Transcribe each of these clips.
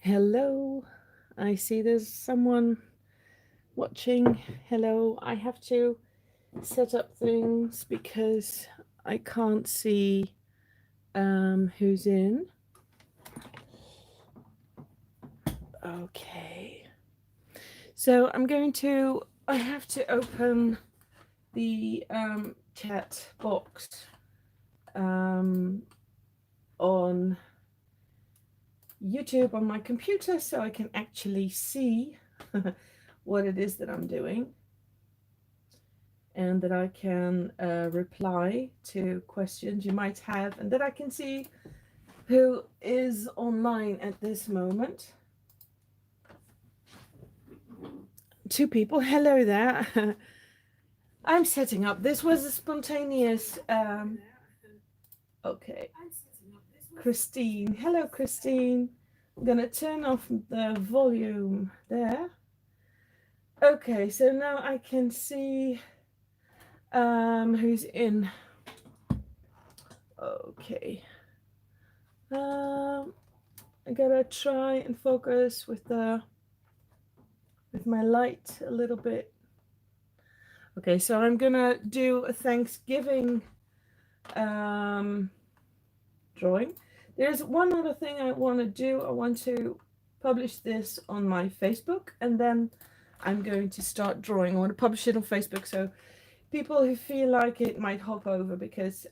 Hello, I see there's someone watching. Hello, I have to set up things because I can't see who's in. Okay, so I have to open the chat box on YouTube on my computer so I can actually see what it is that I'm doing, and that I can reply to questions you might have, and that I can see who is online at this moment. 2 people. Hello there. I'm setting up. This was a spontaneous. Okay. Christine. Hello, Christine. I'm going to turn off the volume there. Okay, so now I can see who's in. Okay. I gotta try and focus with my light a little bit. Okay, so I'm gonna do a Thanksgiving drawing. There's one other thing I want to do. I want to publish this on my Facebook, and then I'm going to start drawing. I want to publish it on Facebook so people who feel like it might hop over, because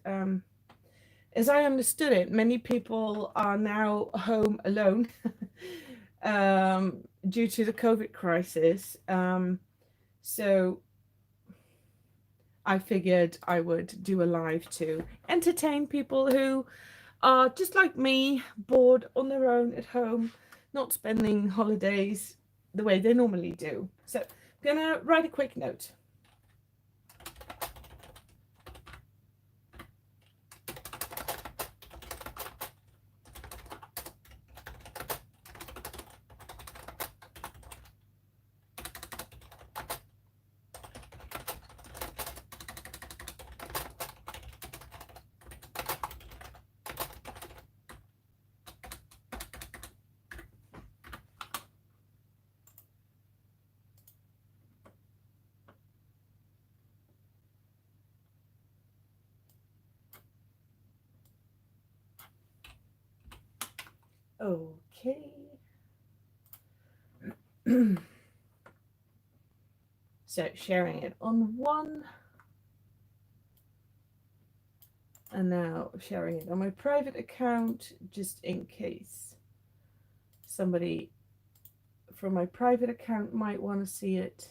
as I understood it, many people are now home alone due to the COVID crisis. So I figured I would do a live to entertain people who are just like me, bored on their own at home, not spending holidays the way they normally do. So I'm gonna write a quick note. Okay. So sharing it on one, and now sharing it on my private account, just in case somebody from my private account might want to see it.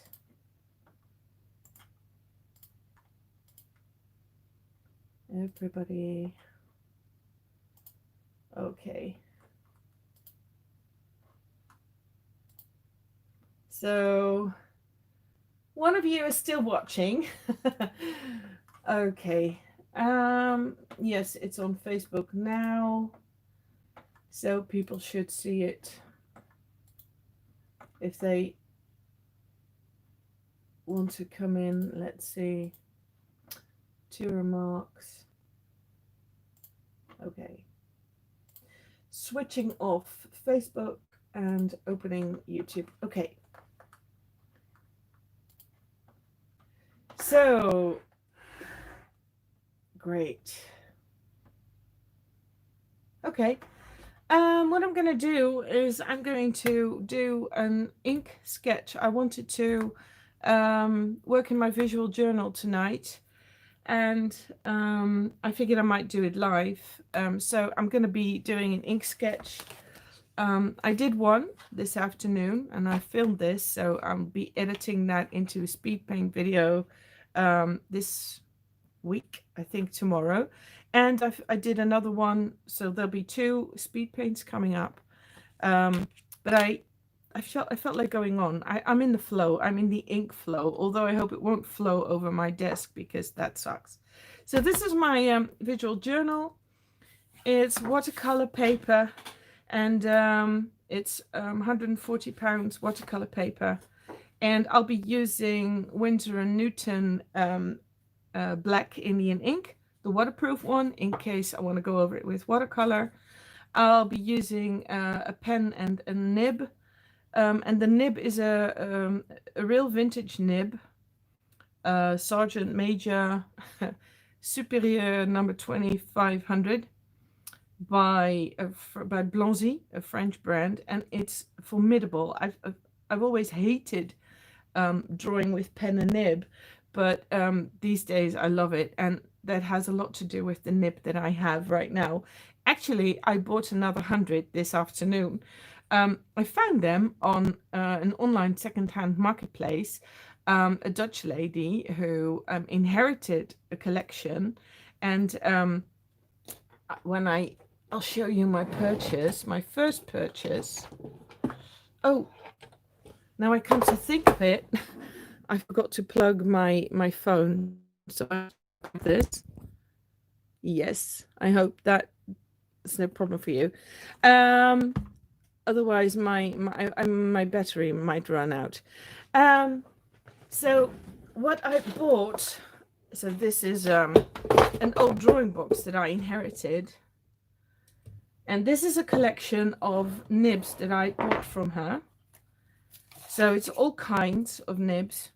Everybody. Okay. So one of you is still watching. Okay. Yes, it's on Facebook now, so people should see it if they want to come in. Let's see. 2 remarks. Okay. Switching off Facebook and opening YouTube. Okay. So, great. Okay. What I'm going to do is I'm going to do an ink sketch. I wanted to work in my visual journal tonight, and I figured I might do it live. So I'm going to be doing an ink sketch. I did one this afternoon, and I filmed this, so I'll be editing that into a speed paint video this week, I think tomorrow. And I did another one, so there'll be 2 speed paints coming up. But I felt like going on. I'm in the flow. I'm in the ink flow, although I hope it won't flow over my desk because that sucks. So this is my visual journal. It's watercolor paper, and it's £140 watercolor paper. And I'll be using Winsor & Newton Black Indian ink, the waterproof one, in case I want to go over it with watercolor. I'll be using a pen and a nib. And the nib is a real vintage nib, Sergeant Major Superior number 2500 by Blanzy, a French brand, and it's formidable. I've always hated drawing with pen and nib, but these days I love it, and that has a lot to do with the nib that I have right now. Actually, I bought another 100 this afternoon. I found them on an online secondhand marketplace. A Dutch lady who inherited a collection, and I'll show you my purchase, my first purchase. Oh, now I come to think of it, I forgot to plug my phone. So I have this. Yes, I hope that's no problem for you. Otherwise, my battery might run out. So what I bought. So this is an old drawing box that I inherited. And this is a collection of nibs that I bought from her. So it's all kinds of nibs.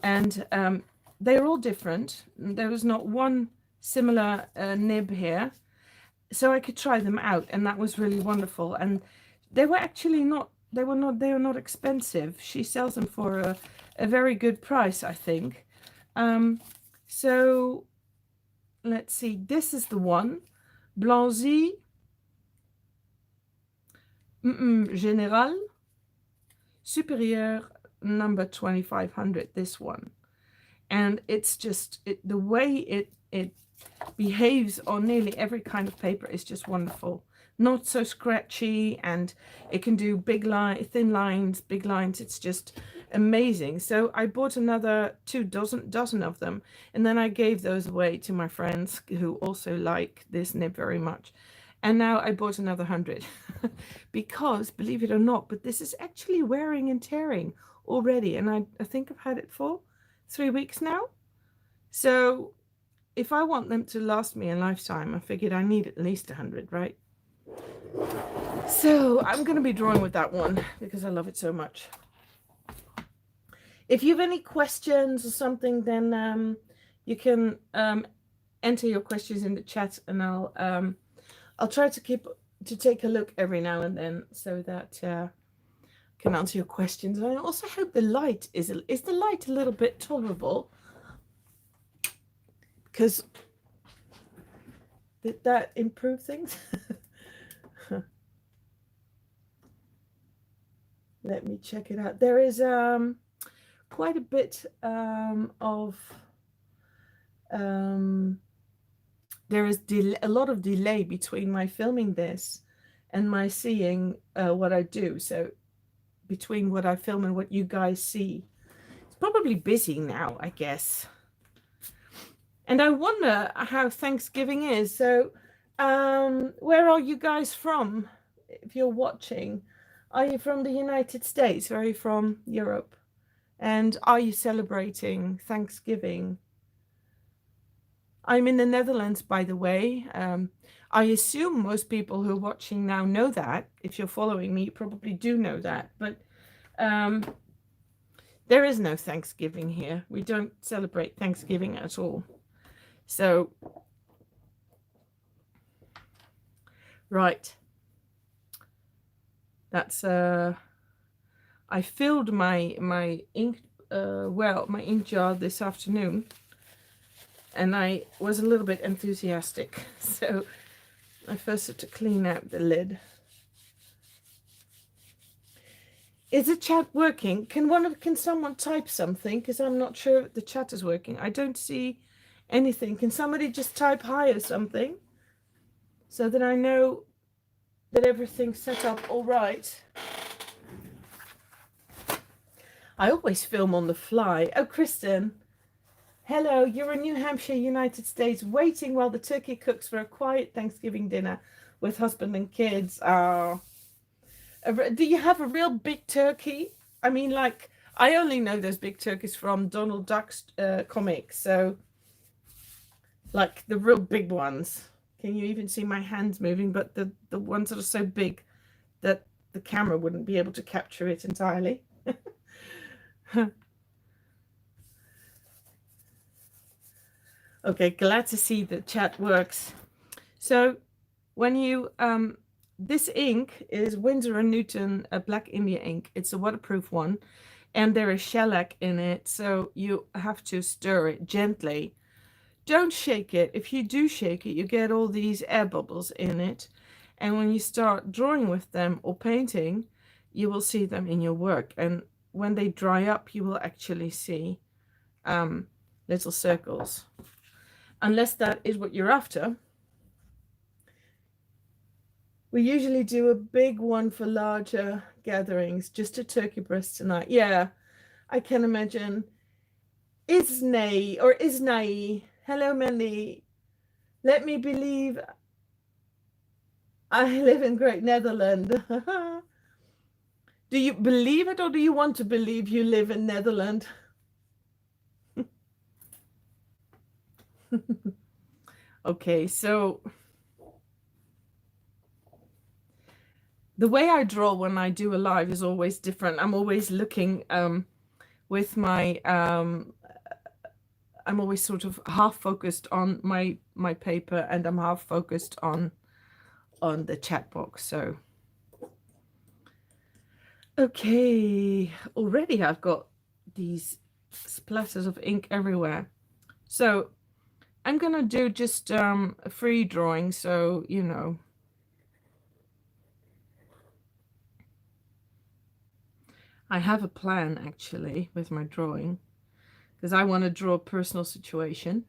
And they're all different. There was not one similar nib here. So I could try them out. And that was really wonderful. And they were actually they were not expensive. She sells them for a very good price, I think. So let's see. This is the one. Blanzy Général Supérieur number 2500, this one. And it's just the way it behaves on nearly every kind of paper is just wonderful. Not so scratchy, and it can do thin lines, big lines. It's just amazing. So I bought another dozen of them, and then I gave those away to my friends who also like this nib very much. And now I bought another 100 because, believe it or not, but this is actually wearing and tearing already. And I think I've had it for 3 weeks now. So if I want them to last me a lifetime, I figured I need at least 100, right? So I'm going to be drawing with that one because I love it so much. If you have any questions or something, then you can enter your questions in the chat, and I'll try to take a look every now and then so that I can answer your questions. And I also hope the light is the light a little bit tolerable, because did that improve things? Let me check it out. There is quite a bit of there is a lot of delay between my filming this and my seeing what I do. So between what I film and what you guys see, it's probably busy now, I guess. And I wonder how Thanksgiving is. So where are you guys from? If you're watching, are you from the United States? Or are you from Europe? And are you celebrating Thanksgiving? I'm in the Netherlands, by the way. I assume most people who are watching now know that. If you're following me, you probably do know that. But there is no Thanksgiving here. We don't celebrate Thanksgiving at all. So, right. That's I filled my ink my ink jar this afternoon, and I was a little bit enthusiastic. So I first had to clean out the lid. Is the chat working? Can someone type something? Because I'm not sure if the chat is working. I don't see anything. Can somebody just type hi or something so that I know that everything's set up all right? I always film on the fly. Oh, Kristen. Hello, you're in New Hampshire, United States, waiting while the turkey cooks for a quiet Thanksgiving dinner with husband and kids. Do you have a real big turkey? I mean, like, I only know those big turkeys from Donald Duck's comics, so, like, the real big ones. Can you even see my hands moving? But the ones that are so big that the camera wouldn't be able to capture it entirely. Okay, glad to see the chat works. So when you this ink is Winsor & Newton Black India ink. It's a waterproof one, and there is shellac in it, so you have to stir it gently. Don't shake it. If you do shake it, you get all these air bubbles in it, and when you start drawing with them or painting, you will see them in your work, and when they dry up, you will actually see little circles. Unless that is what you're after. We usually do a big one for larger gatherings, just a turkey breast tonight. Yeah, I can imagine. Isnay or Isnai. Hello, Mandy. Let me believe I live in Great Netherlands. Do you believe it, or do you want to believe you live in Netherlands? Okay, so the way I draw when I do a live is always different. I'm always looking with my I'm always sort of half focused on my paper, and I'm half focused on the chat box. So okay, already I've got these splatters of ink everywhere. So I'm gonna do just a free drawing, so you know. I have a plan actually with my drawing, because I want to draw a personal situation.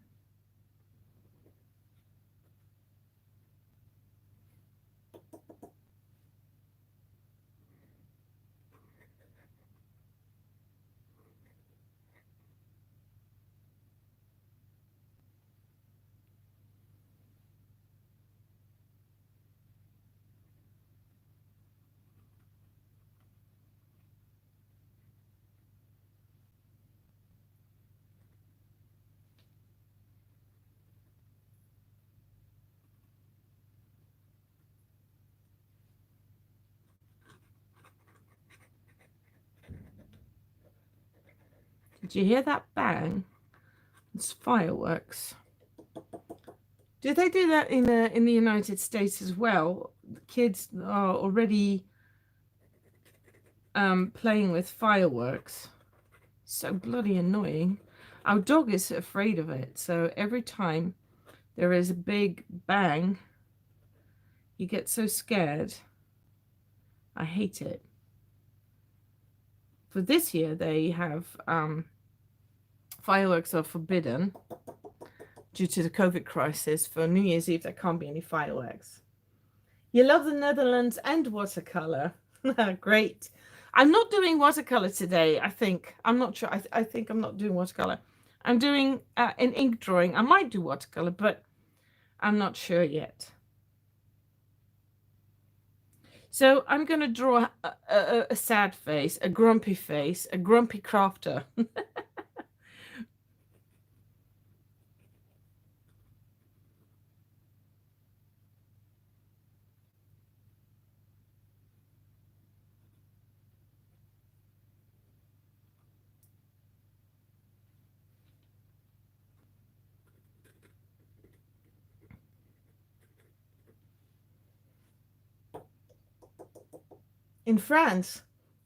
Did you hear that bang? It's fireworks. Do they do that in the United States as well? The kids are already playing with fireworks. So bloody annoying. Our dog is afraid of it, so every time there is a big bang, he gets so scared. I hate it. For this year, they have fireworks are forbidden due to the COVID crisis. For New Year's Eve, there can't be any fireworks. You love the Netherlands and watercolor. Great. I'm not doing watercolor today, I think. I'm not sure. I think I'm not doing watercolor. I'm doing an ink drawing. I might do watercolor, but I'm not sure yet. So I'm going to draw a sad face, a grumpy crafter. In France.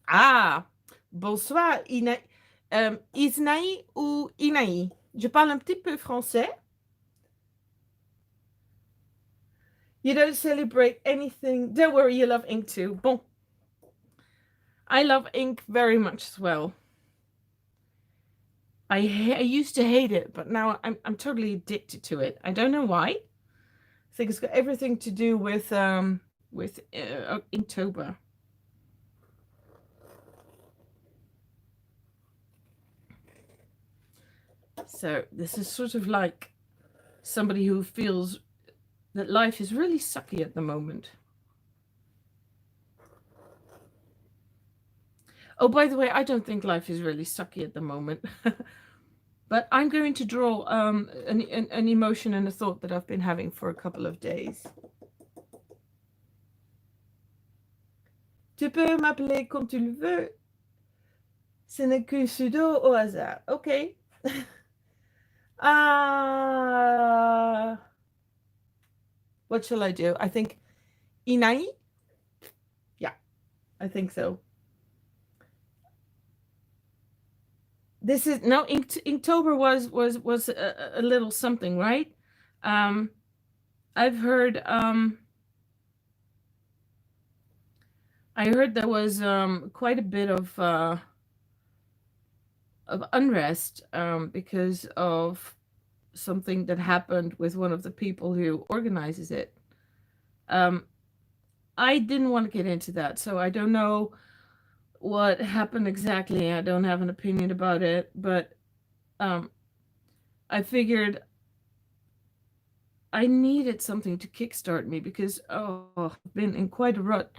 Ah, bonsoir, Isnaï ou Inaï. Je parle un petit peu français. You don't celebrate anything. Don't worry, you love ink too. Bon. I love ink very much as well. I used to hate it, but now I'm totally addicted to it. I don't know why. I think it's got everything to do with Inktober. So this is sort of like somebody who feels that life is really sucky at the moment. Oh, by the way, I don't think life is really sucky at the moment. But I'm going to draw an emotion and a thought that I've been having for a couple of days. Tu peux m'appeler comme tu le veux. Ce n'est qu'un pseudo au hasard. Okay. uh, what shall I do? I think Inai? Yeah, I think so. This is no Inktober was a little something, right? I've heard I heard there was quite a bit of unrest because of something that happened with one of the people who organizes it. Um, I didn't want to get into that, so I don't know what happened exactly. I don't have an opinion about it, but um, I figured I needed something to kickstart me because I've been in quite a rut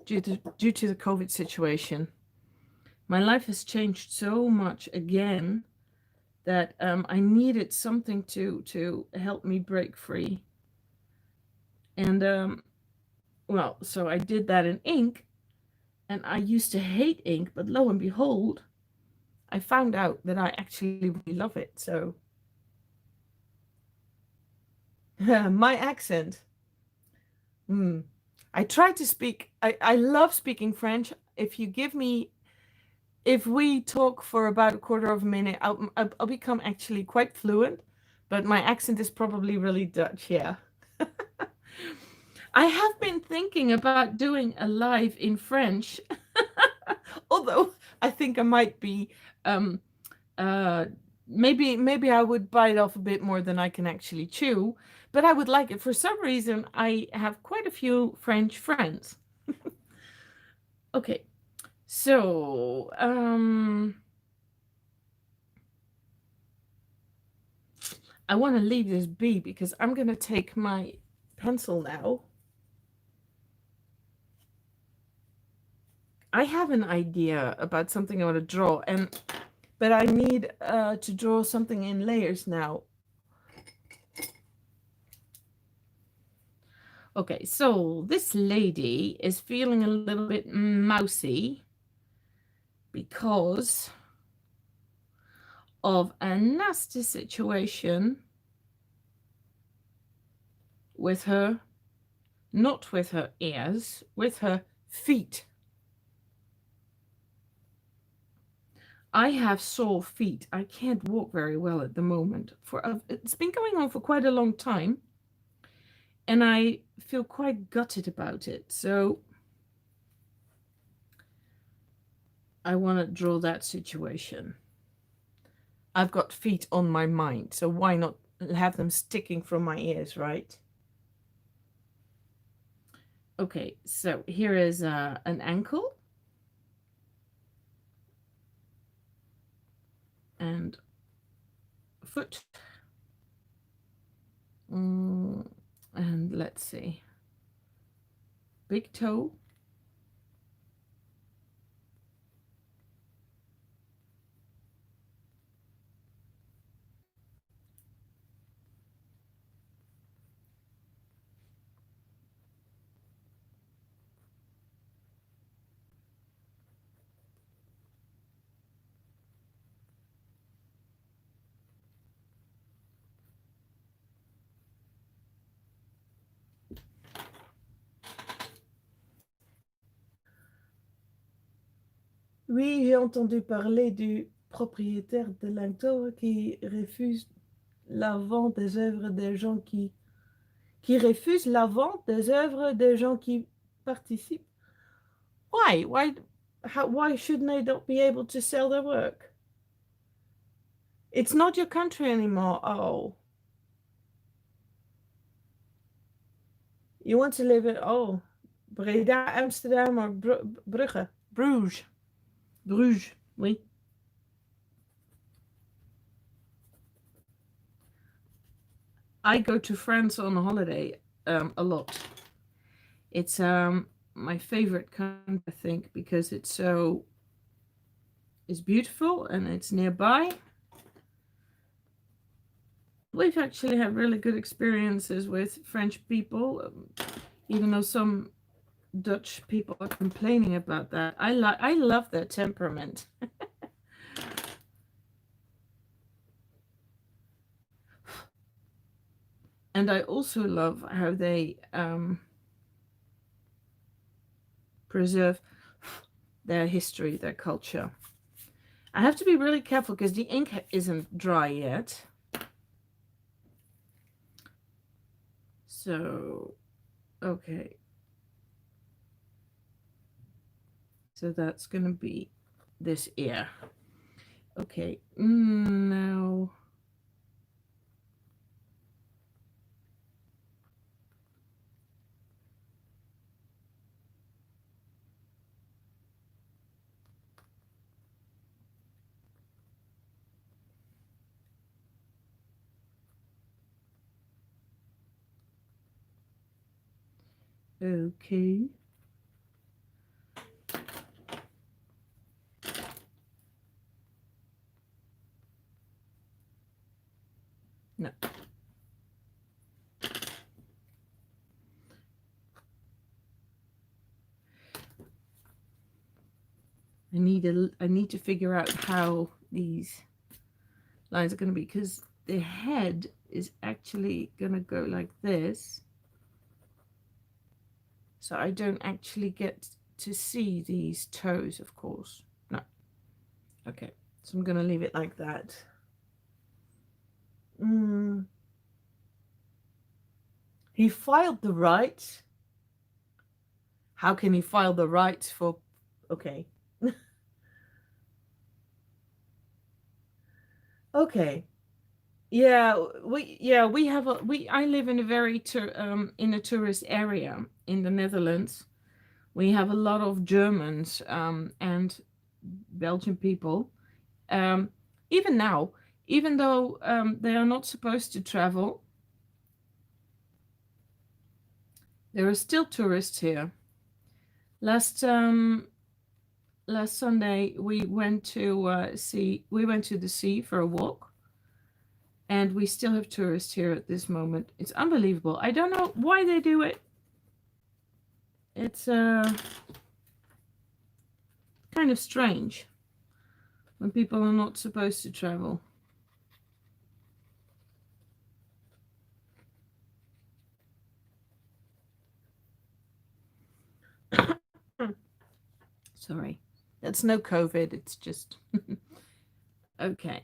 due to the COVID situation. My life has changed so much again that I needed something to help me break free. And well, so I did that in ink, and I used to hate ink, but lo and behold, I found out that I actually really love it. So my accent. I try to speak. I love speaking French. If we talk for about a quarter of a minute, I'll become actually quite fluent. But my accent is probably really Dutch. Yeah. I have been thinking about doing a live in French, although I think I might be um, uh, maybe I would bite off a bit more than I can actually chew, but I would like it. For some reason, I have quite a few French friends. Okay, so I want to leave this be because I'm going to take my pencil now. I have an idea about something I want to draw, but I need to draw something in layers now. Okay, so this lady is feeling a little bit mousy because of a nasty situation with her, not with her ears, with her feet. I have sore feet. I can't walk very well at the moment. It's been going on for quite a long time, and I feel quite gutted about it. So I want to draw that situation. I've got feet on my mind, so why not have them sticking from my ears, right? Okay, so here is an ankle and foot. And let's see. Big toe. Oui, j'ai entendu parler du propriétaire de l'Inktober qui refuse la vente des œuvres des gens qui refuse la vente des œuvres des gens qui participent. Why? Why shouldn't they not be able to sell their work? It's not your country anymore. Oh, you want to live in, oh, Breda, Amsterdam, or Brugge? Bruges. Bruges, oui. I go to France on a holiday a lot. It's my favorite country, I think, because it's beautiful and it's nearby. We've actually had really good experiences with French people, even though some Dutch people are complaining about that. I love their temperament. And I also love how they preserve their history, their culture. I have to be really careful because the ink isn't dry yet. So, okay. So that's going to be this ear. Okay, now. Okay. No. I need to figure out how these lines are going to be, because the head is actually going to go like this. So I don't actually get to see these toes, of course. No. Okay. So I'm going to leave it like that. He filed the rights. How can he file the rights for... Okay. Okay. We have a we I live in a very in a tourist area in the Netherlands. We have a lot of Germans and Belgian people. Um, even now, even though they are not supposed to travel, there are still tourists here. Last last Sunday we went to we went to the sea for a walk, and we still have tourists here at this moment. It's unbelievable. I don't know why they do it. It's kind of strange when people are not supposed to travel. Sorry, that's no COVID. It's just okay.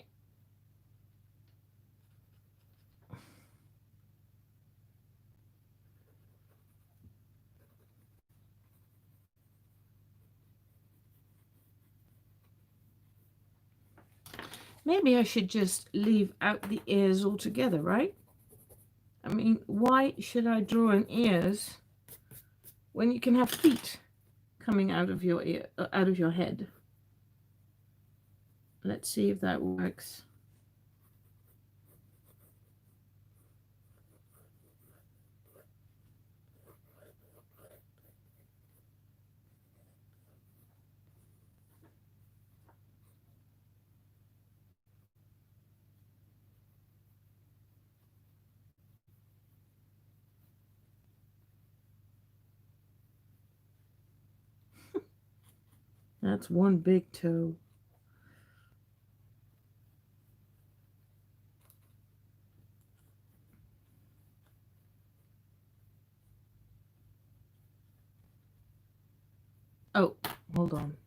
Maybe I should just leave out the ears altogether, right? I mean, why should I draw in ears when you can have feet coming out of your ear, out of your head? Let's see if that works. That's one big toe. Oh, hold on.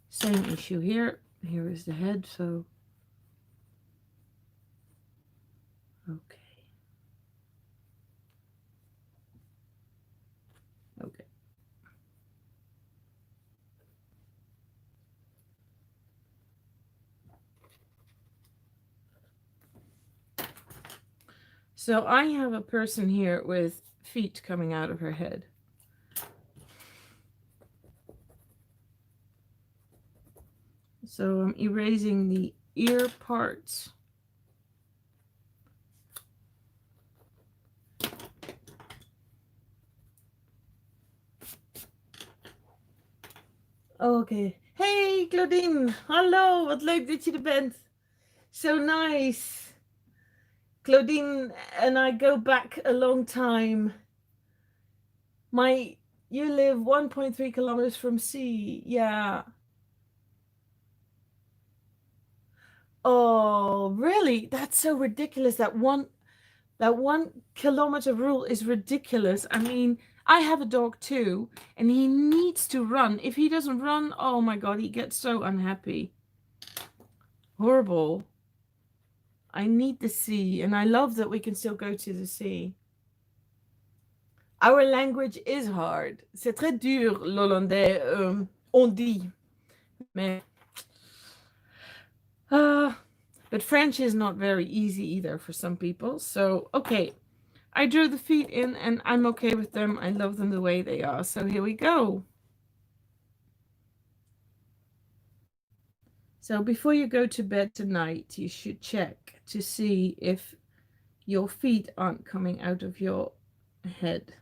Same issue here. Here is the head, so okay. Okay. So I have a person here with feet coming out of her head. So I'm erasing the ear parts. Oké. Hey Claudine, hallo, wat leuk dat je er bent. So nice. Claudine and I go back a long time. You live 1.3 kilometers from sea. Yeah. Oh, really? That's so ridiculous. That 1 kilometer rule is ridiculous. I mean, I have a dog too, and he needs to run. If he doesn't run, oh my God, he gets so unhappy. Horrible. I need the sea, and I love that we can still go to the sea. Our language is hard. C'est très dur, l'hollandais, on dit. Mais, but French is not very easy either for some people. So, okay. I drew the feet in, and I'm okay with them. I love them the way they are. So here we go. So before you go to bed tonight, you should check to see if your feet aren't coming out of your head.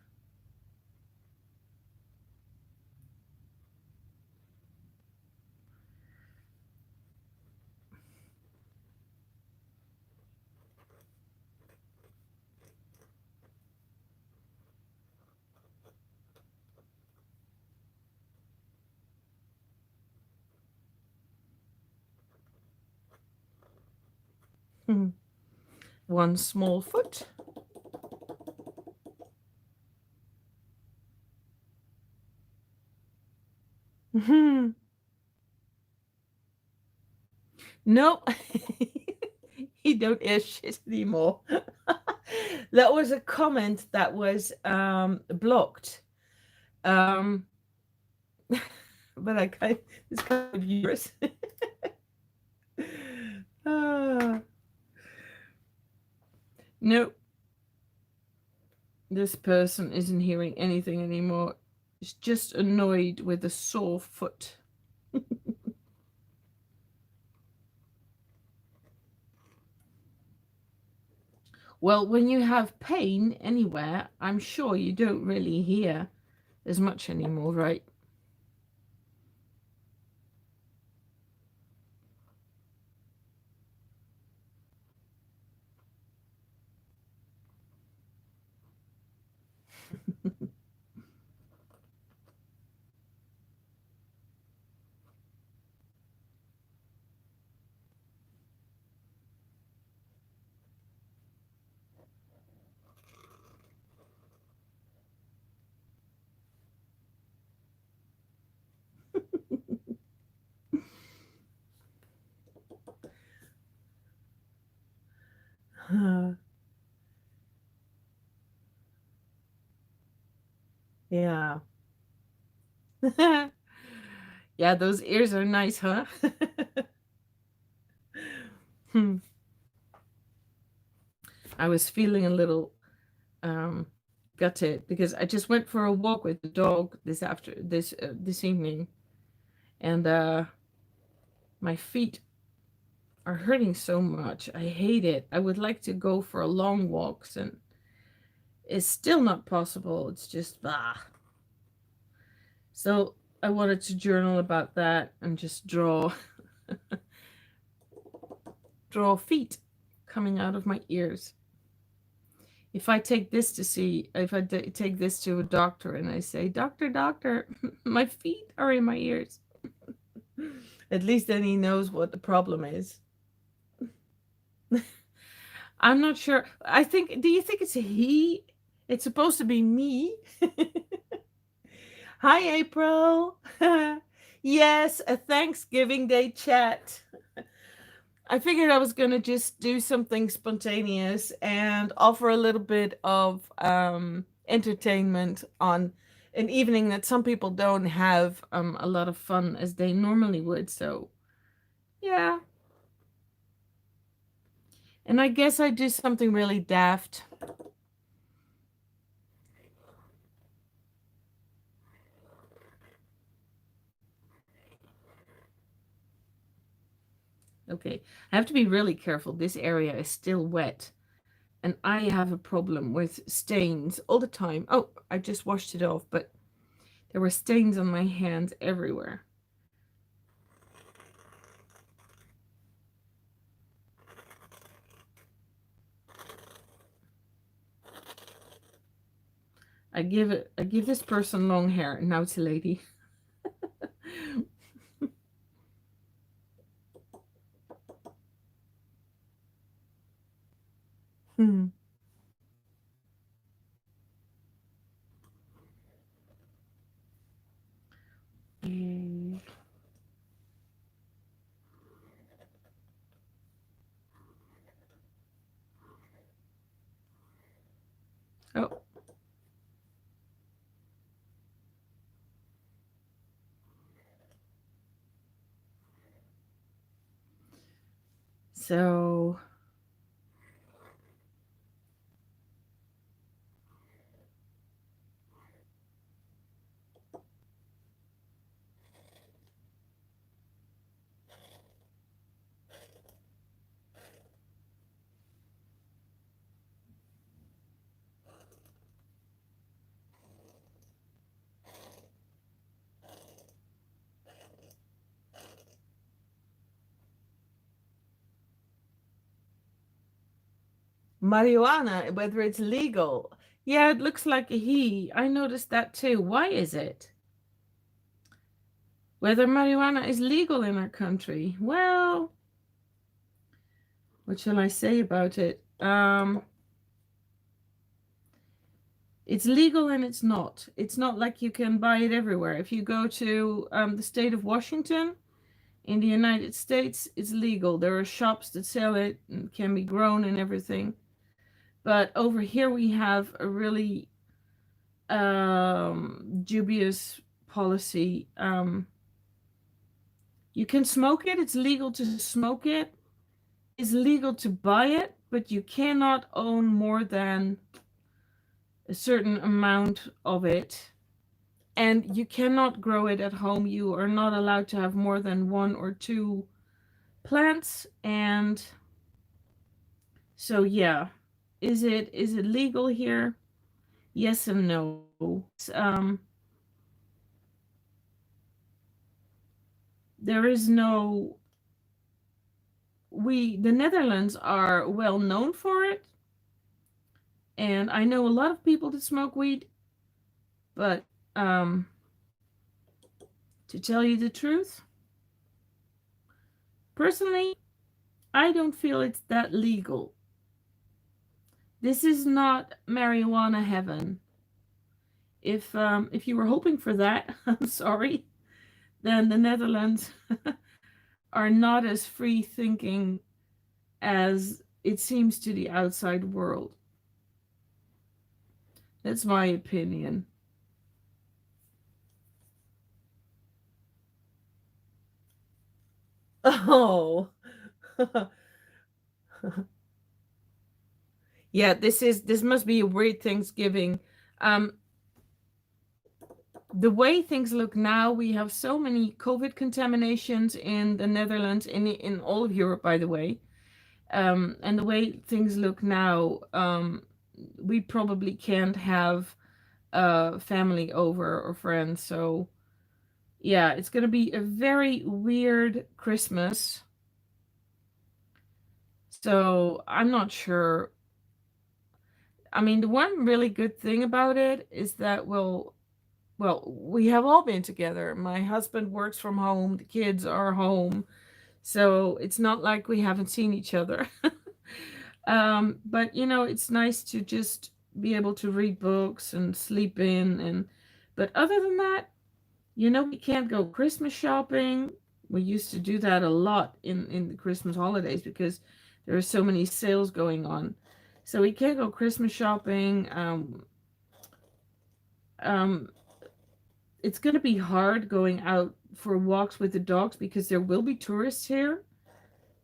One small foot. Nope. You don't hear shit anymore. That was a comment that was blocked. But it's kind of humorous. Nope. This person isn't hearing anything anymore. It's just annoyed with a sore foot. Well, when you have pain anywhere, I'm sure you don't really hear as much anymore, right? Yeah. Yeah, those ears are nice, huh? I was feeling a little gutted because I just went for a walk with the dog this evening, and my feet are hurting so much. I hate it. I would like to go for a long walks, and it's still not possible. It's just So I wanted to journal about that and just draw feet coming out of my ears. If I take this take this to a doctor and I say, doctor, my feet are in my ears, at least then he knows what the problem is. I'm not sure. Do you think it's a he? It's supposed to be me. Hi, April. Yes, a Thanksgiving Day chat. I figured I was going to just do something spontaneous and offer a little bit of entertainment on an evening that some people don't have a lot of fun as they normally would. So, yeah. And I guess I do something really daft. Okay, I have to be really careful. This area is still wet, and I have a problem with stains all the time. Oh, I just washed it off, but there were stains on my hands everywhere. I give this person long hair. Now it's a lady. Hmm. Mm. Oh, so marijuana, whether it's legal. Yeah, it looks like a he. I noticed that too. Why is it? Whether marijuana is legal in our country. Well, what shall I say about it? It's legal and it's not. It's not like you can buy it everywhere. If you go to the state of Washington in the United States, it's legal. There are shops that sell it and can be grown and everything. But over here we have a really dubious policy. You can smoke it. It's legal to smoke it. It's legal to buy it, but you cannot own more than a certain amount of it. And you cannot grow it at home. You are not allowed to have more than one or two plants. And so, yeah, is it legal here? Yes and no. Um, there is no. The Netherlands are well known for it, and I know a lot of people that smoke weed, but um, to tell you the truth, personally, I don't feel it's that legal. This is not marijuana heaven. If you were hoping for that, I'm sorry, then the Netherlands are not as free thinking as it seems to the outside world. That's my opinion. Oh, yeah, this must be a weird Thanksgiving. Um, the way things look now, we have so many COVID contaminations in the Netherlands, in all of Europe, by the way. And the way things look now, we probably can't have family over or friends. So yeah, it's gonna be a very weird Christmas. So I'm not sure. I mean, the one really good thing about it is that we have all been together. My husband works from home, the kids are home, so it's not like we haven't seen each other. But it's nice to just be able to read books and sleep in but other than that, we can't go Christmas shopping. We used to do that a lot in the Christmas holidays because there are so many sales going on. So we can't go Christmas shopping. Um, it's going to be hard going out for walks with the dogs because there will be tourists here.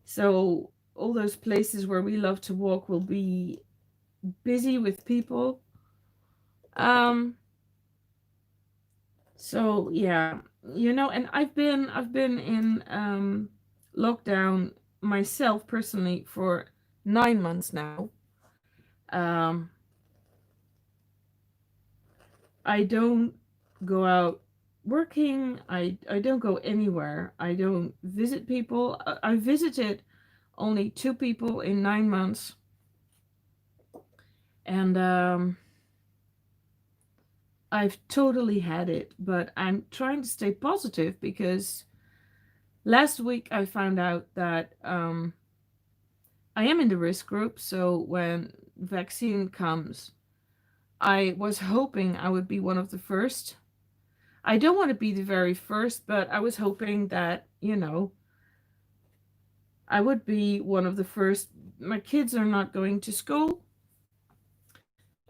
So all those places where we love to walk will be busy with people. Um, so yeah, and I've been in lockdown myself personally for 9 months now. Um, I don't go out working. I don't go anywhere. I don't visit people. I visited only two people in 9 months, and I've totally had it. But I'm trying to stay positive because last week I found out that I am in the risk group. So when vaccine comes, I was hoping I would be one of the first. I don't want to be the very first, but I was hoping that, I would be one of the first. My kids are not going to school.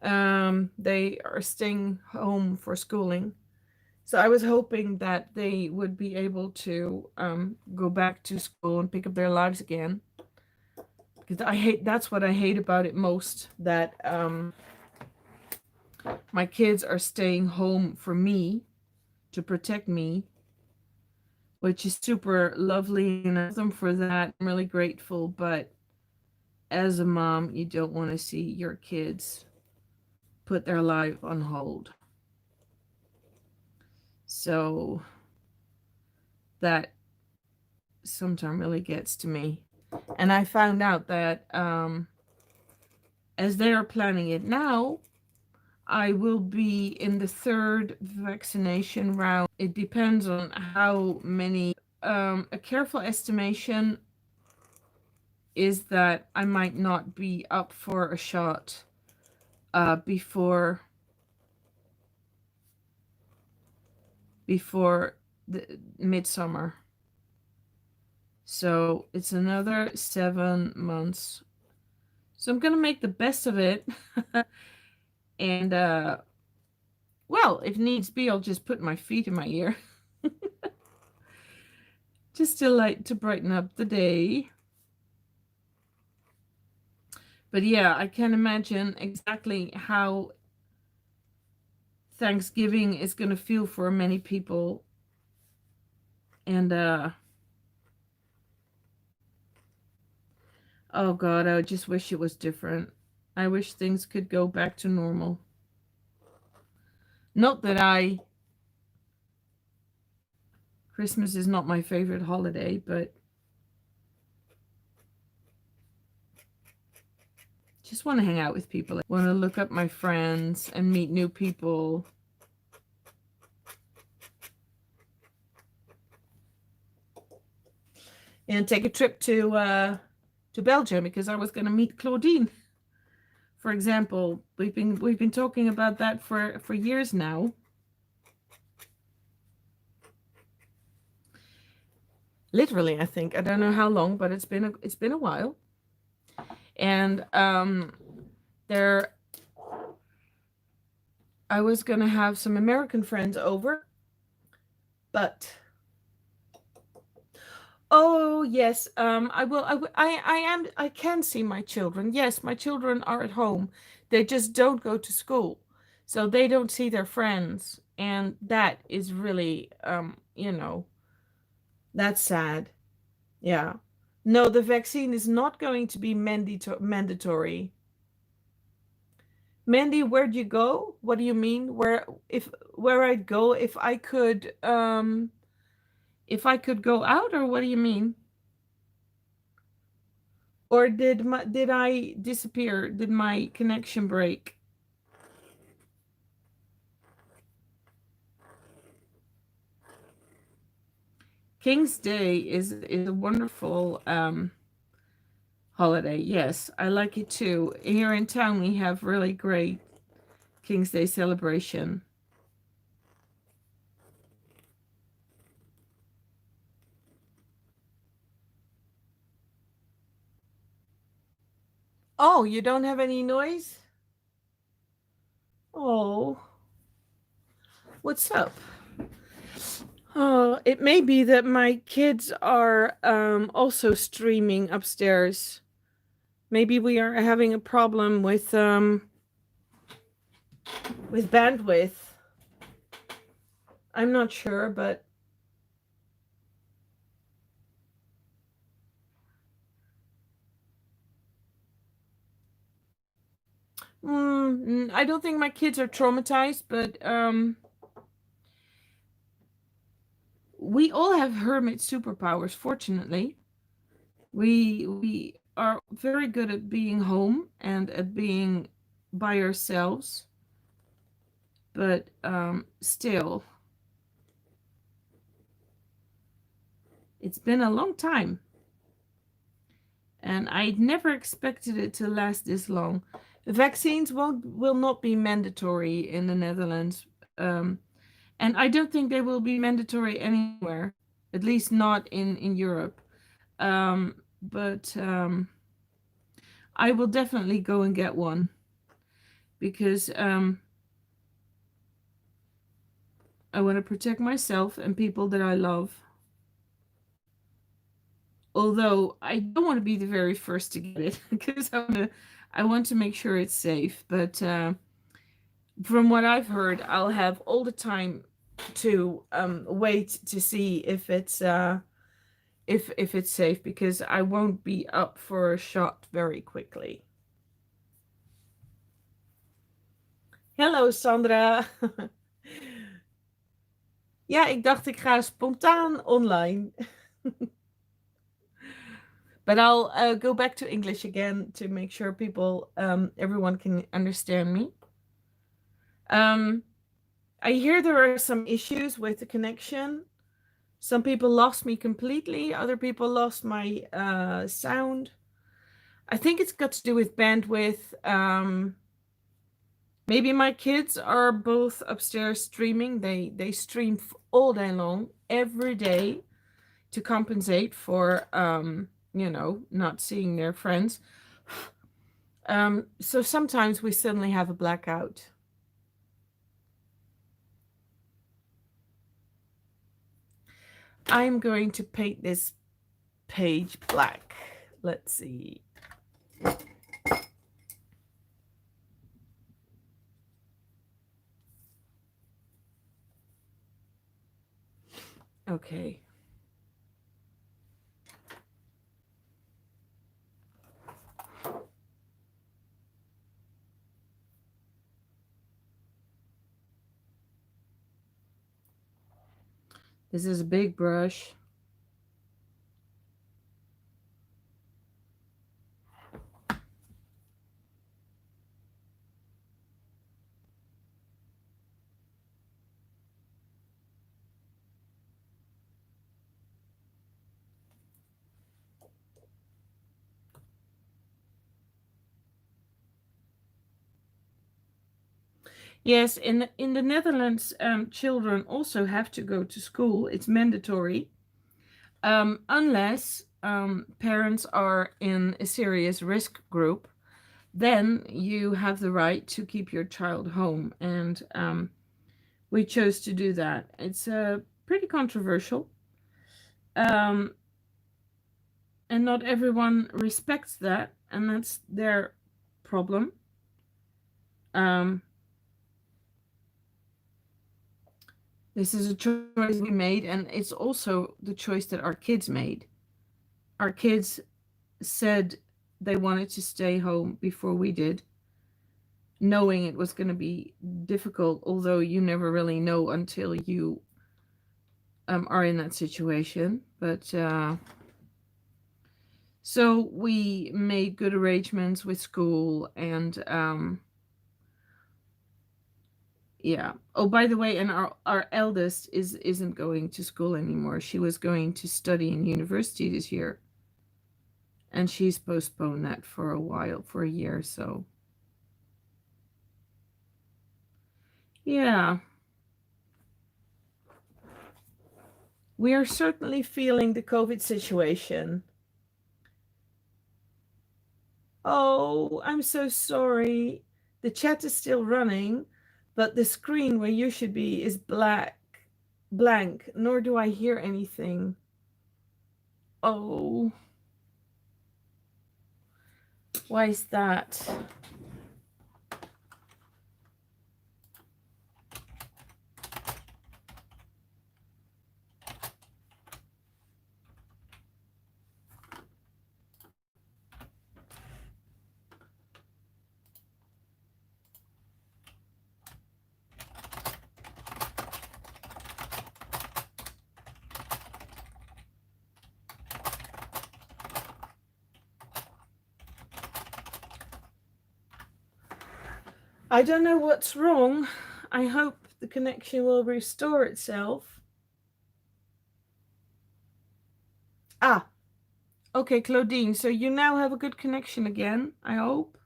They are staying home for schooling. So I was hoping that they would be able to go back to school and pick up their lives again. Because that's what I hate about it most, that my kids are staying home for me, to protect me, which is super lovely, and I love them for that. I'm really grateful, but as a mom, you don't want to see your kids put their life on hold. So that sometimes really gets to me. And I found out that as they are planning it now, I will be in the third vaccination round. It depends on how many. A careful estimation is that I might not be up for a shot before the midsummer. So it's another 7 months. So I'm gonna make the best of it. And well, if needs be, I'll just put my feet in my ear. Just to brighten up the day. But yeah, I can imagine exactly how Thanksgiving is gonna feel for many people. And oh God, I just wish it was different. I wish things could go back to normal. Not that Christmas is not my favorite holiday, but just want to hang out with people. I want to look up my friends and meet new people. And take a trip to Belgium, because I was going to meet Claudine. For example, we've been talking about that for years now. Literally, I think. I don't know how long, but it's been a while. And there I was going to have some American friends over, but oh yes, I will. I can see my children. Yes, my children are at home. They just don't go to school, so they don't see their friends, and that is really, that's sad. Yeah. No, the vaccine is not going to be mandatory. Mandy, where'd you go? What do you mean? Where I'd go if I could go out, or what do you mean? Or did I disappear? Did my connection break? King's Day is a wonderful holiday. Yes, I like it too. Here in town we have really great King's Day celebration. Oh, you don't have any noise? Oh, what's up? Oh, it may be that my kids are also streaming upstairs. Maybe we are having a problem with bandwidth. I'm not sure, but I don't think my kids are traumatized, but we all have hermit superpowers, fortunately. We are very good at being home and at being by ourselves, but still, it's been a long time, and I never expected it to last this long. Vaccines will not be mandatory in the Netherlands, and I don't think they will be mandatory anywhere, at least not in Europe. But I will definitely go and get one because I want to protect myself and people that I love. Although I don't want to be the very first to get it because I want to make sure it's safe. But from what I've heard, I'll have all the time to wait to see if it's safe because I won't be up for a shot very quickly. Hello Sandra. Ja, ik dacht ik ga spontaan online. But I'll go back to English again to make sure everyone can understand me. I hear there are some issues with the connection. Some people lost me completely. Other people lost my sound. I think it's got to do with bandwidth. Maybe my kids are both upstairs streaming. They stream all day long, every day, to compensate for not seeing their friends. So sometimes we suddenly have a blackout. I'm going to paint this page black. Let's see. Okay. This is a big brush. Yes, in the Netherlands, children also have to go to school. It's mandatory, unless parents are in a serious risk group. Then you have the right to keep your child home, and we chose to do that. It's pretty controversial, um, and not everyone respects that, and that's their problem. Um, this is a choice we made, and it's also the choice that our kids made. Our kids said they wanted to stay home before we did, knowing it was going to be difficult, although you never really know until you are in that situation. But so we made good arrangements with school, and yeah. Oh, by the way, and our eldest isn't going to school anymore. She was going to study in university this year, and she's postponed that for a while, for a year. So yeah, we are certainly feeling the COVID situation. Oh, I'm so sorry. The chat is still running, but the screen where you should be is black. blank, nor do I hear anything. Oh, why is that? I don't know what's wrong. I hope the connection will restore itself. Ah, okay, Claudine. So you now have a good connection again, I hope.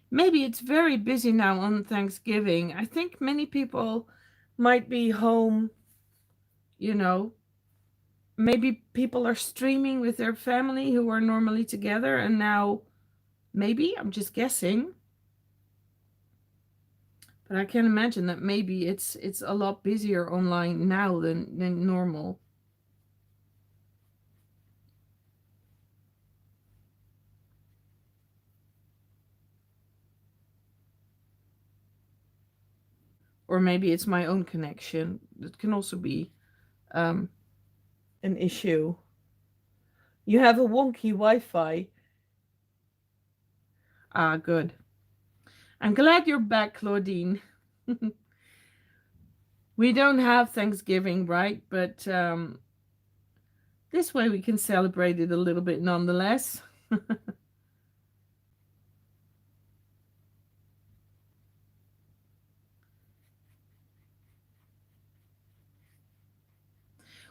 Maybe it's very busy now on Thanksgiving. I think many people might be home, you know. Maybe people are streaming with their family who are normally together, and now maybe, I'm just guessing, but I can imagine that maybe it's a lot busier online now than normal. Or maybe it's my own connection. It can also be um, an issue. You have a wonky Wi-Fi. Ah, good. I'm glad you're back, Claudine. We don't have Thanksgiving, right? But this way we can celebrate it a little bit nonetheless.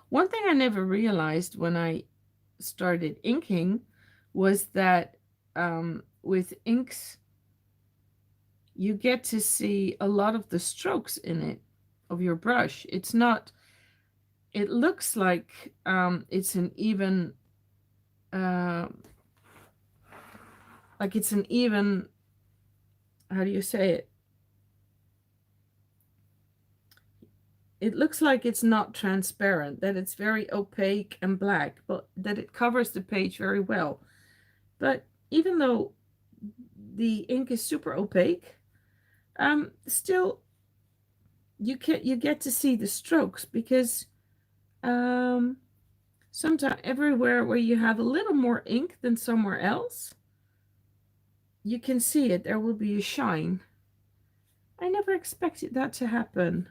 One thing I never realized when I started inking was that with inks, you get to see a lot of the strokes in it of your brush. It's not, it looks like it's an even, uh, like it's an even, how do you say it? It looks like it's not transparent, that it's very opaque and black, but that it covers the page very well. But even though the ink is super opaque, still you get to see the strokes because um, sometimes everywhere where you have a little more ink than somewhere else, you can see it. There will be a shine. I never expected that to happen,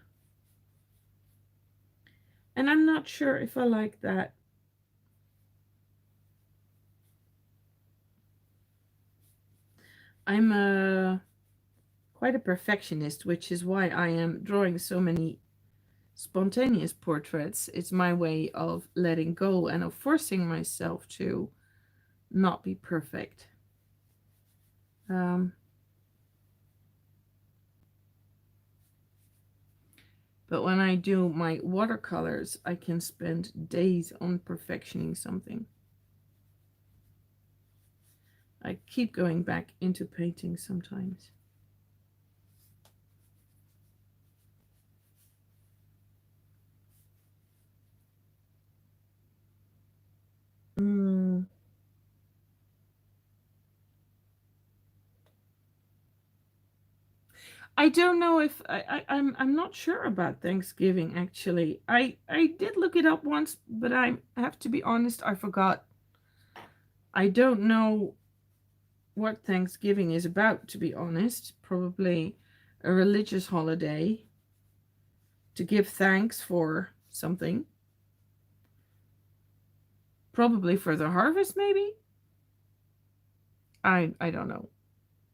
and I'm not sure if I like that. I'm quite a perfectionist, which is why I am drawing so many spontaneous portraits. It's my way of letting go and of forcing myself to not be perfect. Um, but when I do my watercolors, I can spend days on perfectioning something. I keep going back into painting sometimes. Mm. I don't know if I'm not sure about Thanksgiving actually. I did look it up once, but I have to be honest, I forgot. I don't know what Thanksgiving is about, to be honest. Probably a religious holiday to give thanks for something. Probably for the harvest, maybe. I don't know.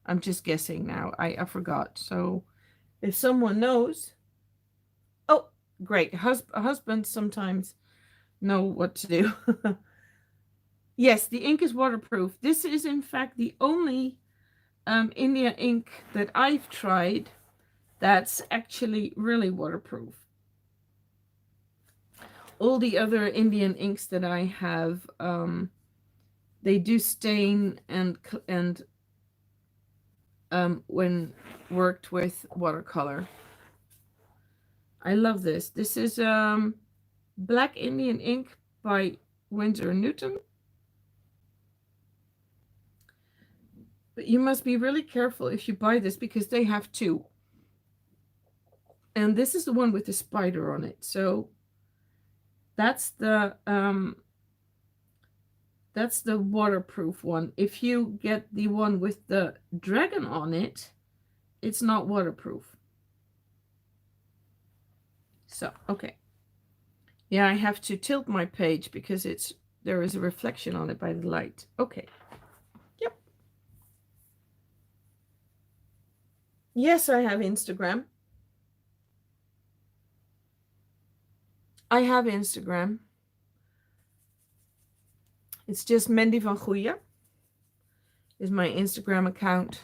I'm just guessing now. I forgot. So if someone knows, oh, great. Husbands sometimes know what to do. Yes, the ink is waterproof. This is in fact the only India ink that I've tried that's actually really waterproof. All the other Indian inks that I have, they do stain and when worked with watercolor. I love this. This is Black Indian ink by Winsor & Newton. But you must be really careful if you buy this because they have two. And this is the one with the spider on it. So that's the waterproof one. If you get the one with the dragon on it, it's not waterproof. So, okay. Yeah, I have to tilt my page because there is a reflection on it by the light. Okay. Yep. Yes, I have Instagram. I have Instagram. It's just Mandy van Goeie is my Instagram account.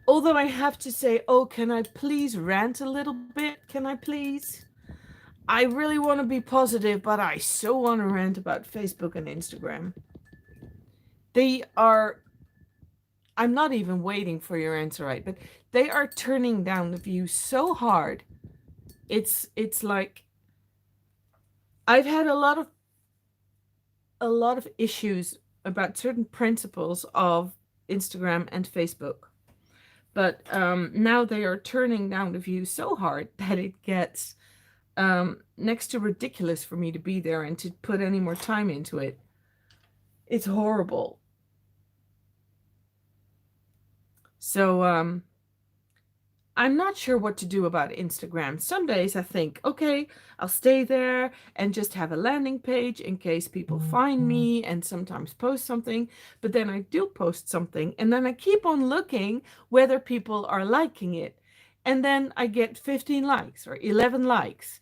Although I have to say, oh, can I please rant a little bit? Can I please? I really want to be positive, but I so want to rant about Facebook and Instagram. I'm not even waiting for your answer, right? But they are turning down the views so hard. It's like I've had a lot of issues about certain principles of Instagram and Facebook. But now they are turning down the views so hard that it gets next to ridiculous for me to be there and to put any more time into it. It's horrible. So I'm not sure what to do about Instagram. Some days I think, okay, I'll stay there and just have a landing page in case people find me and sometimes post something. But then I do post something and then I keep on looking whether people are liking it. And then I get 15 likes or 11 likes.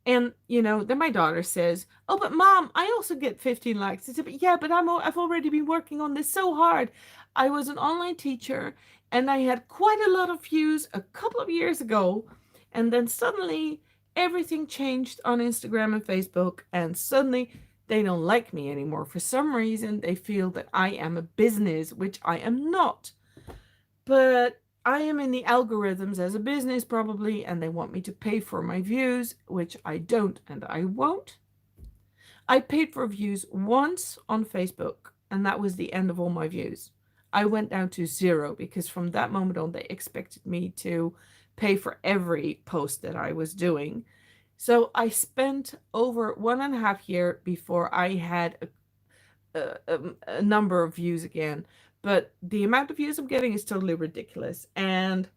And, then my daughter says, oh, but Mom, I also get 15 likes. I said, but yeah, but I've already been working on this so hard. I was an online teacher and I had quite a lot of views a couple of years ago. And then suddenly everything changed on Instagram and Facebook. And suddenly they don't like me anymore. For some reason, they feel that I am a business, which I am not. But I am in the algorithms as a business probably, and they want me to pay for my views, which I don't and I won't. I paid for views once on Facebook, and that was the end of all my views. I went down to 0 because from that moment on, they expected me to pay for every post that I was doing. So I spent over 1.5 years before I had a number of views again. But the amount of views I'm getting is totally ridiculous. And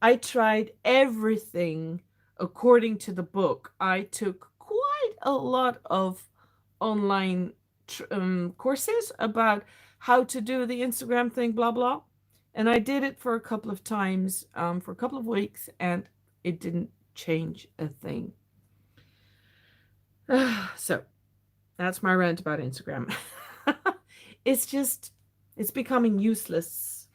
I tried everything according to the book. I took quite a lot of online courses about how to do the Instagram thing, blah, blah. And I did it for a couple of times, for a couple of weeks, and it didn't change a thing. So that's my rant about Instagram. It's becoming useless.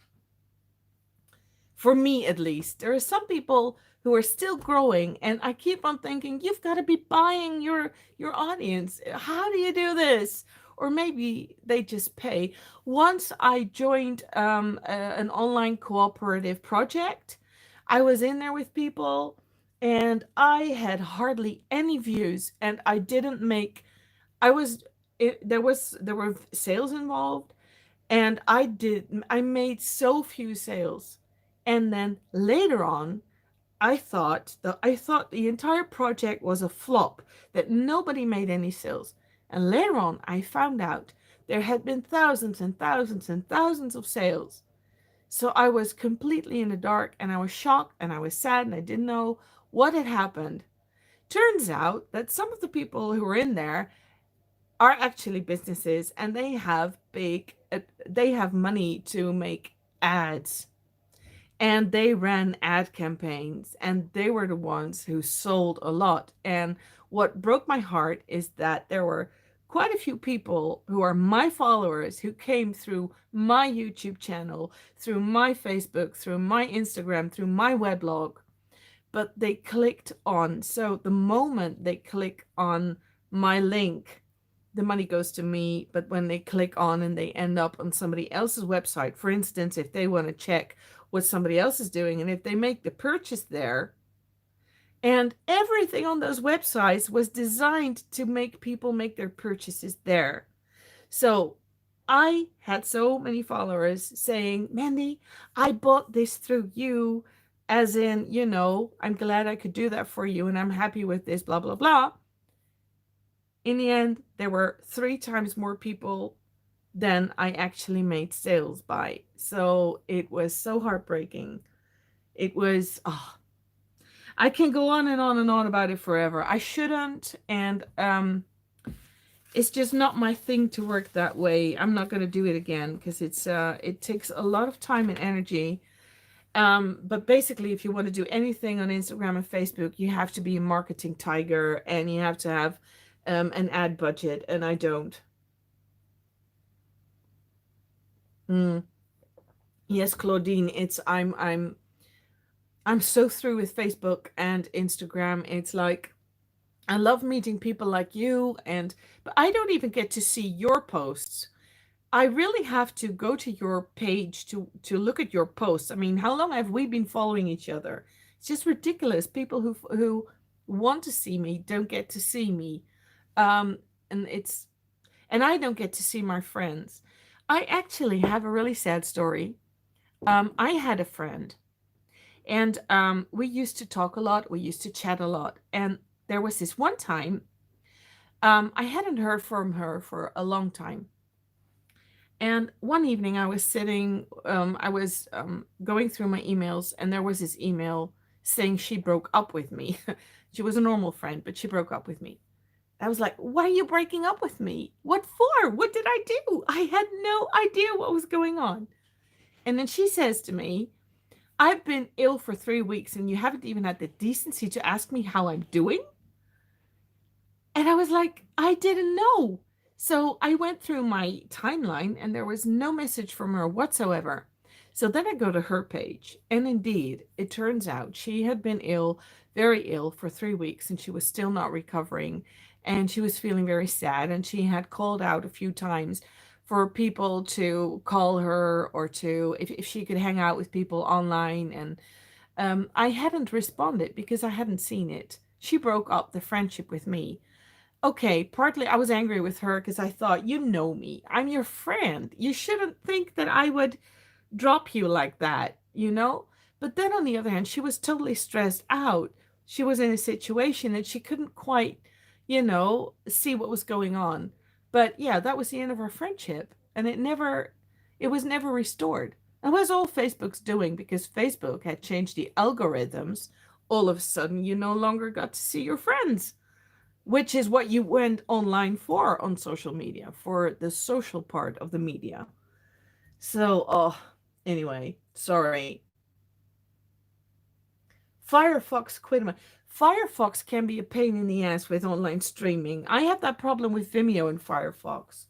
For me, at least. There are some people who are still growing, and I keep on thinking, you've got to be buying your audience. How do you do this? Or maybe they just pay. Once I joined an online cooperative project. I was in there with people, and I had hardly any views, and I didn't make. There were sales involved. And I made so few sales. And then later on, I thought the entire project was a flop, that nobody made any sales. And later on, I found out there had been thousands and thousands and thousands of sales. So I was completely in the dark, and I was shocked, and I was sad, and I didn't know what had happened. Turns out that some of the people who were in there are actually businesses, and they have money to make ads, and they ran ad campaigns, and they were the ones who sold a lot. And what broke my heart is that there were quite a few people who are my followers who came through my YouTube channel, through my Facebook, through my Instagram, through my weblog, but they clicked on. So the moment they click on my link, the money goes to me. But when they click on and they end up on somebody else's website, for instance, if they want to check what somebody else is doing, and if they make the purchase there, And everything on those websites was designed to make people make their purchases there. So I had so many followers saying, Mandy, I bought this through you, as in, I'm glad I could do that for you and I'm happy with this, blah, blah, blah. In the end, there were 3 times more people than I actually made sales by. So it was so heartbreaking. It was, oh, I can go on and on and on about it forever. I shouldn't. And it's just not my thing to work that way. I'm not going to do it again because it takes a lot of time and energy. But basically, if you want to do anything on Instagram and Facebook, you have to be a marketing tiger and you have to have an ad budget, and I don't. Mm. Yes, Claudine, I'm so through with Facebook and Instagram. It's like I love meeting people like you, but I don't even get to see your posts. I really have to go to your page to look at your posts. I mean, how long have we been following each other? It's just ridiculous. People who want to see me don't get to see me. Um, and I don't get to see my friends. I actually have a really sad story. I had a friend, and we used to talk a lot. We used to chat a lot. And there was this one time, I hadn't heard from her for a long time. And one evening I was sitting, I was going through my emails, and there was this email saying she broke up with me. She was a normal friend, but she broke up with me. I was like, why are you breaking up with me? What for? What did I do? I had no idea what was going on. And then she says to me, I've been ill for 3 weeks and you haven't even had the decency to ask me how I'm doing? And I was like, I didn't know. So I went through my timeline and there was no message from her whatsoever. So then I go to her page, and indeed, it turns out she had been ill, very ill, for 3 weeks, and she was still not recovering. And she was feeling very sad, and she had called out a few times for people to call her or if she could hang out with people online. And I hadn't responded because I hadn't seen it. She broke up the friendship with me. Okay, partly I was angry with her because I thought, you know me, I'm your friend. You shouldn't think that I would drop you like that, you know? But then on the other hand, she was totally stressed out. She was in a situation that she couldn't quite, see what was going on. But yeah, that was the end of our friendship. And it was never restored. And was all Facebook's doing, because Facebook had changed the algorithms. All of a sudden, you no longer got to see your friends, which is what you went online for on social media, for the social part of the media. So, anyway, sorry. Firefox quit my. Firefox can be a pain in the ass with online streaming. I have that problem with Vimeo and Firefox.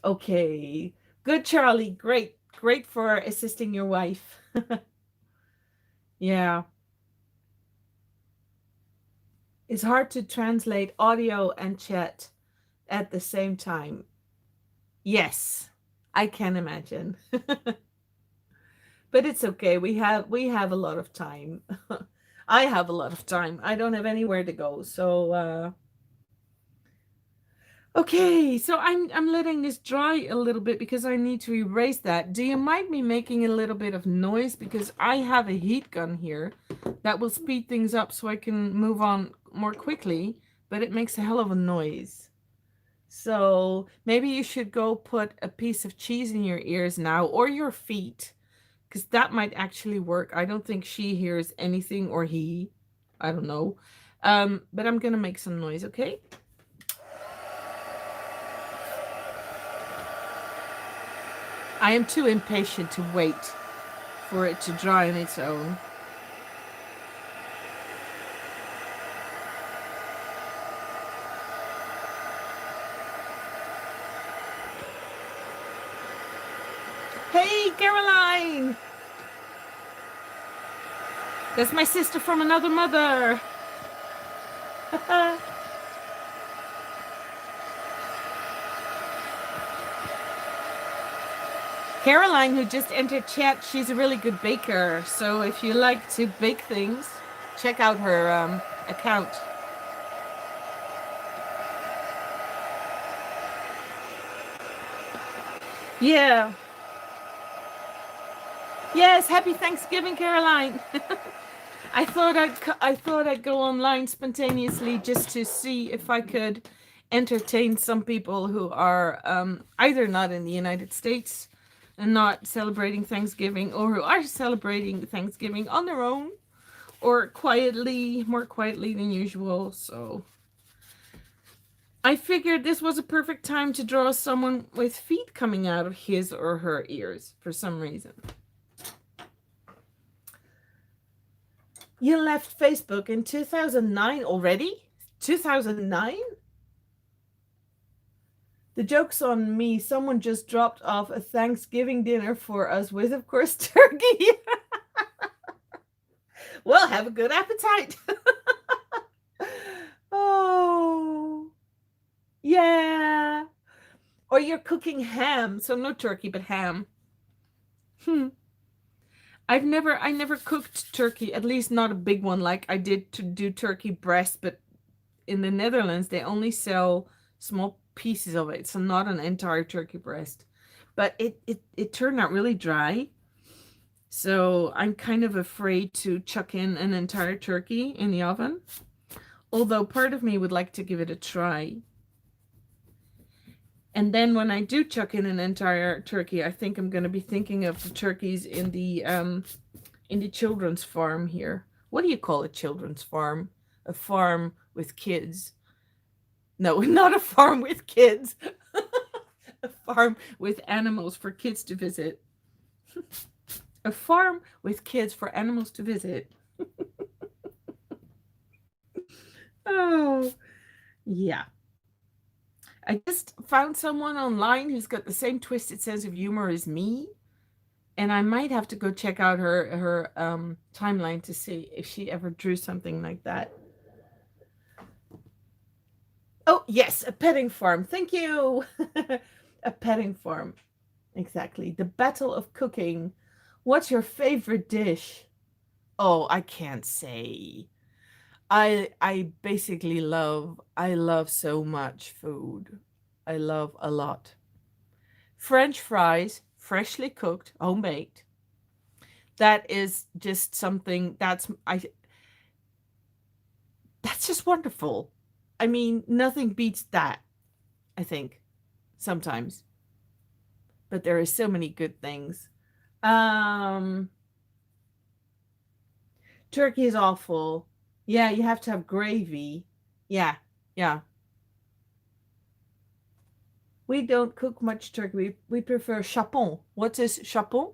Okay. Good, Charlie. Great. Great for assisting your wife. Yeah. It's hard to translate audio and chat at the same time. Yes, I can imagine. But it's okay. We have a lot of time. I have a lot of time. I don't have anywhere to go. So okay, so I'm letting this dry a little bit because I need to erase that. Do you mind me making a little bit of noise, because I have a heat gun here that will speed things up so I can move on more quickly, but it makes a hell of a noise. So maybe you should go put a piece of cheese in your ears now, or your feet, because that might actually work. I don't think she hears anything, or he. I don't know. But I'm gonna make some noise, okay? I am too impatient to wait for it to dry on its own. Hey, Caroline! That's my sister from another mother. Caroline, who just entered chat, she's a really good baker. So if you like to bake things, check out her account. Yeah. Yes, happy Thanksgiving, Caroline. I thought I'd go online spontaneously just to see if I could entertain some people who are either not in the United States and not celebrating Thanksgiving, or who are celebrating Thanksgiving on their own, or quietly, more quietly than usual. So I figured this was a perfect time to draw someone with feet coming out of his or her ears for some reason. You left Facebook in 2009 already? 2009? The joke's on me. Someone just dropped off a Thanksgiving dinner for us with, of course, turkey. Well, have a good appetite. Oh, yeah. Or you're cooking ham, so no turkey, but ham. I never cooked turkey, at least not a big one like I did to do turkey breast, but in the Netherlands they only sell small pieces of it, so not an entire turkey breast. But it turned out really dry. So I'm kind of afraid to chuck in an entire turkey in the oven. Although part of me would like to give it a try. And then when I do chuck in an entire turkey, I think I'm going to be thinking of the turkeys in the children's farm here. What do you call a children's farm? A farm with kids. No, not a farm with kids. A farm with animals for kids to visit. A farm with kids for animals to visit. Oh, yeah. I just found someone online who's got the same twisted sense of humor as me, and I might have to go check out her timeline to see if she ever drew something like that. Oh, yes, a petting farm. Thank you. A petting farm. Exactly. The battle of cooking. What's your favorite dish? Oh, I can't say. I basically I love so much food. I love a lot. French fries, freshly cooked, homemade. That is just something that's just wonderful. I mean, nothing beats that, I think, sometimes. But there are so many good things. Um, Turkey is awful. Yeah, you have to have gravy. Yeah, yeah. We don't cook much turkey. We prefer chapon. What is chapon?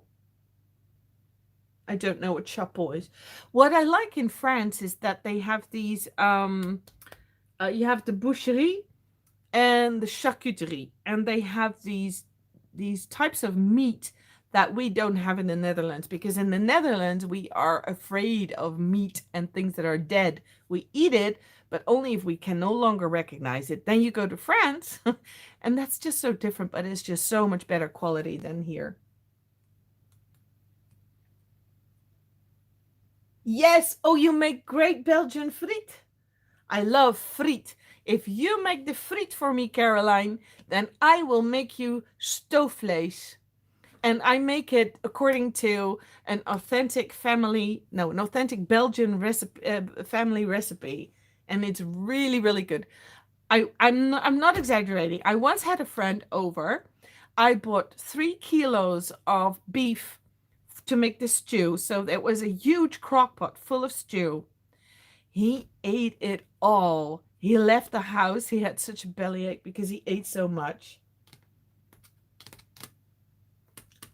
I don't know what chapon is. What I like in France is that they have these you have the boucherie and the charcuterie, and they have these types of meat that we don't have in the Netherlands, because in the Netherlands we are afraid of meat and things that are dead. We eat it, but only if we can no longer recognize it. Then you go to France and that's just so different, but it's just so much better quality than here. Yes, oh, you make great Belgian friet. I love friet. If you make the friet for me, Caroline, then I will make you stoofvlees. And I make it according to an authentic an authentic Belgian recipe, family recipe, and it's really, really good. I'm not exaggerating. I once had a friend over. I bought 3 kilos of beef to make the stew, so it was a huge crock pot full of stew. He ate it all. He left the house. He had such a bellyache because he ate so much.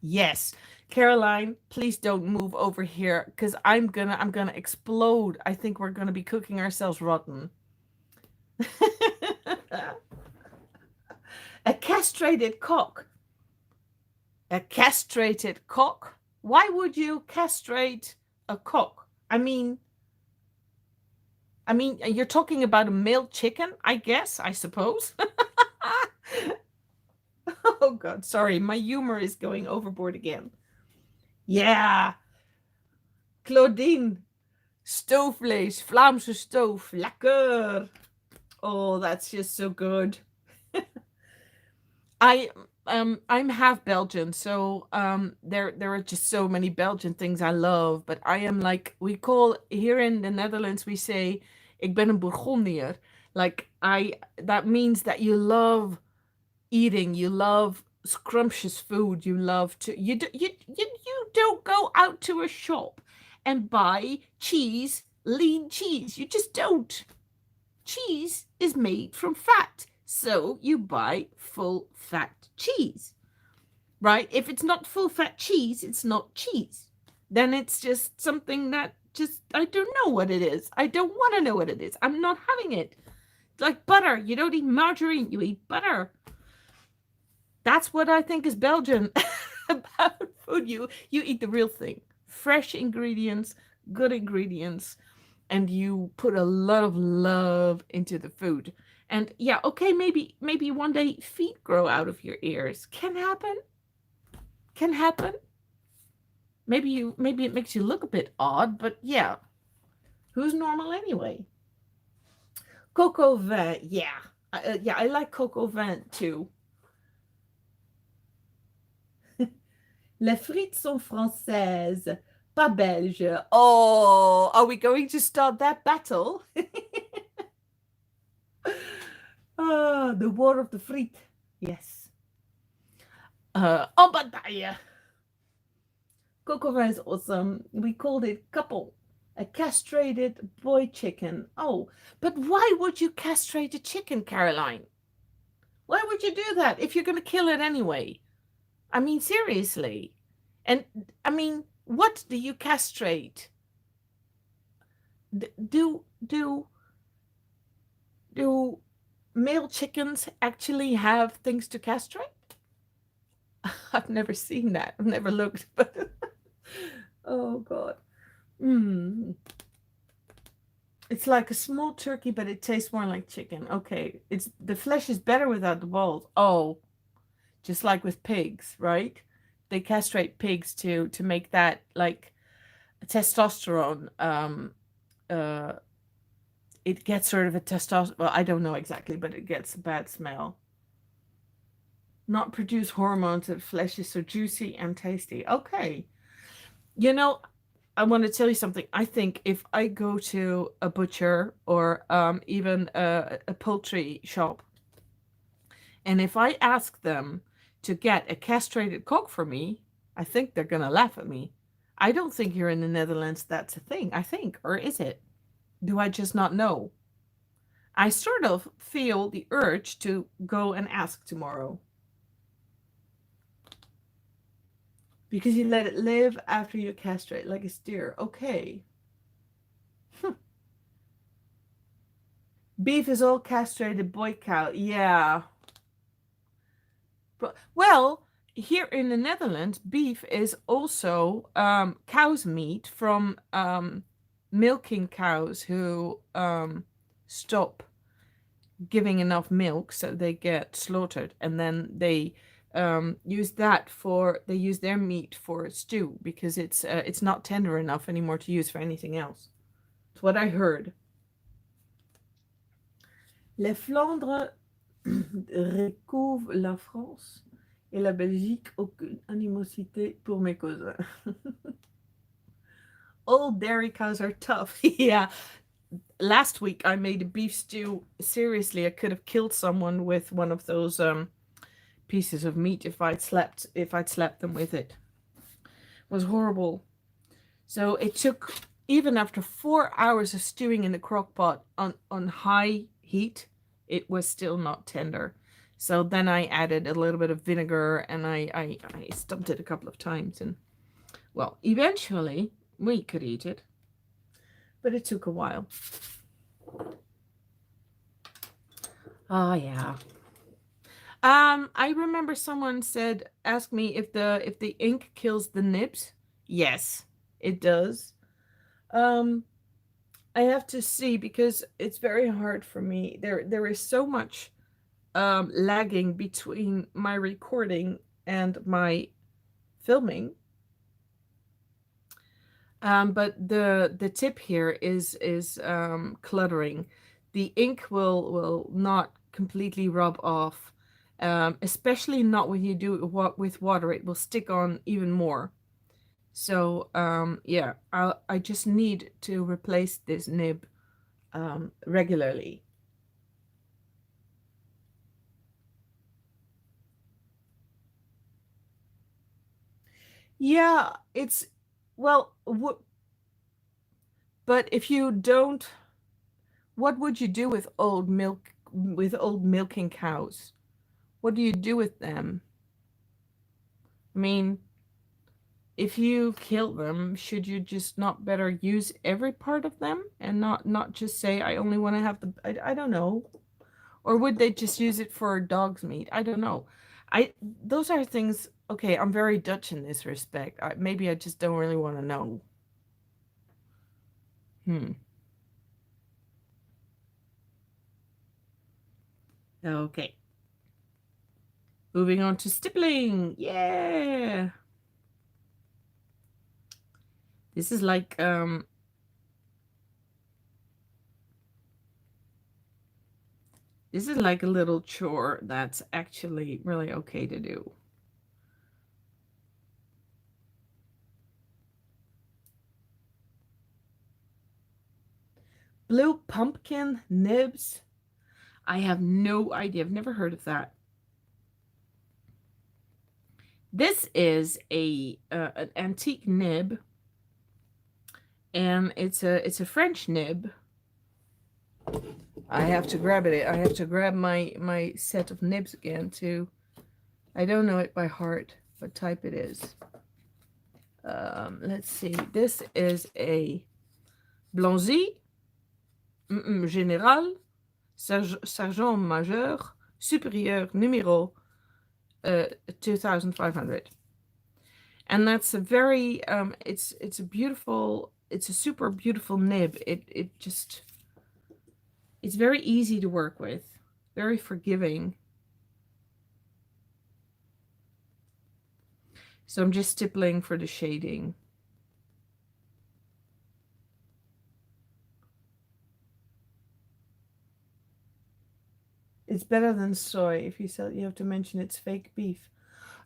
Yes. Caroline, please don't move over here because I'm gonna explode. I think we're gonna be cooking ourselves rotten. A castrated cock. A castrated cock? Why would you castrate a cock? I mean, you're talking about a male chicken, I guess, I suppose. Oh God, sorry, my humor is going overboard again. Yeah, Claudine, Stoofvlees, Vlaamse stoof, lekker. Oh, that's just so good. I I'm half Belgian, so there are just so many Belgian things I love, but I am like we call here in the Netherlands we say ik ben een Bourgondier. Like I that means that you love eating, you love scrumptious food, you love to you don't go out to a shop and buy cheese, lean cheese. You just don't. Cheese is made from fat. So you buy full fat cheese, right? If it's not full fat cheese, it's not cheese. Then it's just something that just, I don't know what it is. I don't want to know what it is. I'm not having it. It's like butter. You don't eat margarine, you eat butter. That's what I think is Belgian about food. You eat the real thing. Fresh ingredients, good ingredients, and you put a lot of love into the food. And yeah, okay, maybe one day feet grow out of your ears. Can happen. Can happen. Maybe it makes you look a bit odd, but yeah. Who's normal anyway? Coco vin, yeah. Yeah, I like coco vin too. Les frites sont françaises, pas belges. Oh, are we going to start that battle? Ah, the war of the frites. Yes. En bataille. Coco vin is awesome. We called it couple. A castrated boy chicken. Oh, but why would you castrate a chicken, Caroline? Why would you do that if you're going to kill it anyway? I mean, seriously. And I mean, what do you castrate? Do male chickens actually have things to castrate? I've never seen that. I've never looked, but oh god. Mm. It's like a small turkey, but it tastes more like chicken. Okay, it's the flesh is better without the balls. Oh, just like with pigs, right? They castrate pigs to make that like testosterone. Uh, it gets sort of a testosterone. Well, I don't know exactly, but it gets a bad smell. Not produce hormones. The flesh is so juicy and tasty. Okay, you know, I want to tell you something. I think if I go to a butcher or even a poultry shop, and if I ask them to get a castrated cock for me, I think they're going to laugh at me. I don't think here in the Netherlands that's a thing, I think. Or is it? Do I just not know? I sort of feel the urge to go and ask tomorrow. Because you let it live after you castrate, like a steer. Okay. Beef is all castrated boy cow. Yeah. Well, here in the Netherlands, beef is also cow's meat from milking cows who stop giving enough milk, so they get slaughtered, and then they use their meat for stew because it's not tender enough anymore to use for anything else. It's what I heard. Les Flandres recouvrent la France et la Belgique aucune animosité pour mes cousins. Old dairy cows are tough. Yeah. Last week I made a beef stew. Seriously, I could have killed someone with one of those pieces of meat if I'd slapped them with it. It was horrible. So it took, even after 4 hours of stewing in the crock pot on high heat, it was still not tender. So then I added a little bit of vinegar and I stumped it a couple of times, and well, eventually we could eat it, but it took a while. Oh yeah. I remember someone asked me if the ink kills the nibs. Yes, it does. I have to see because it's very hard for me. There is so much lagging between my recording and my filming. But the tip here is cluttering. The ink will not completely rub off, especially not when you do it with water. It will stick on even more. So yeah, I just need to replace this nib regularly. Yeah, it's well, but if you don't, what would you do with old milking cows? What do you do with them? I mean, if you kill them, should you just not better use every part of them and not just say I only want to have the I don't know. Or would they just use it for dog's meat? I don't know. I those are things. Okay, I'm very Dutch in this respect. Maybe I just don't really want to know. Hmm. Okay. Moving on to stippling. Yeah. This is like a little chore that's actually really okay to do. Blue pumpkin nibs. I have no idea. I've never heard of that. This is an antique nib, and it's a French nib. I have to grab it. I have to grab my set of nibs again too. I don't know it by heart, what type it is. Let's see. This is a Blanzy Général Sergent Majeur Supérieur numéro 2500. And that's a very it's a beautiful, it's a super beautiful nib. It just, it's very easy to work with, very forgiving. So I'm just stippling for the shading. It's better than soy. If you sell, you have to mention it's fake beef.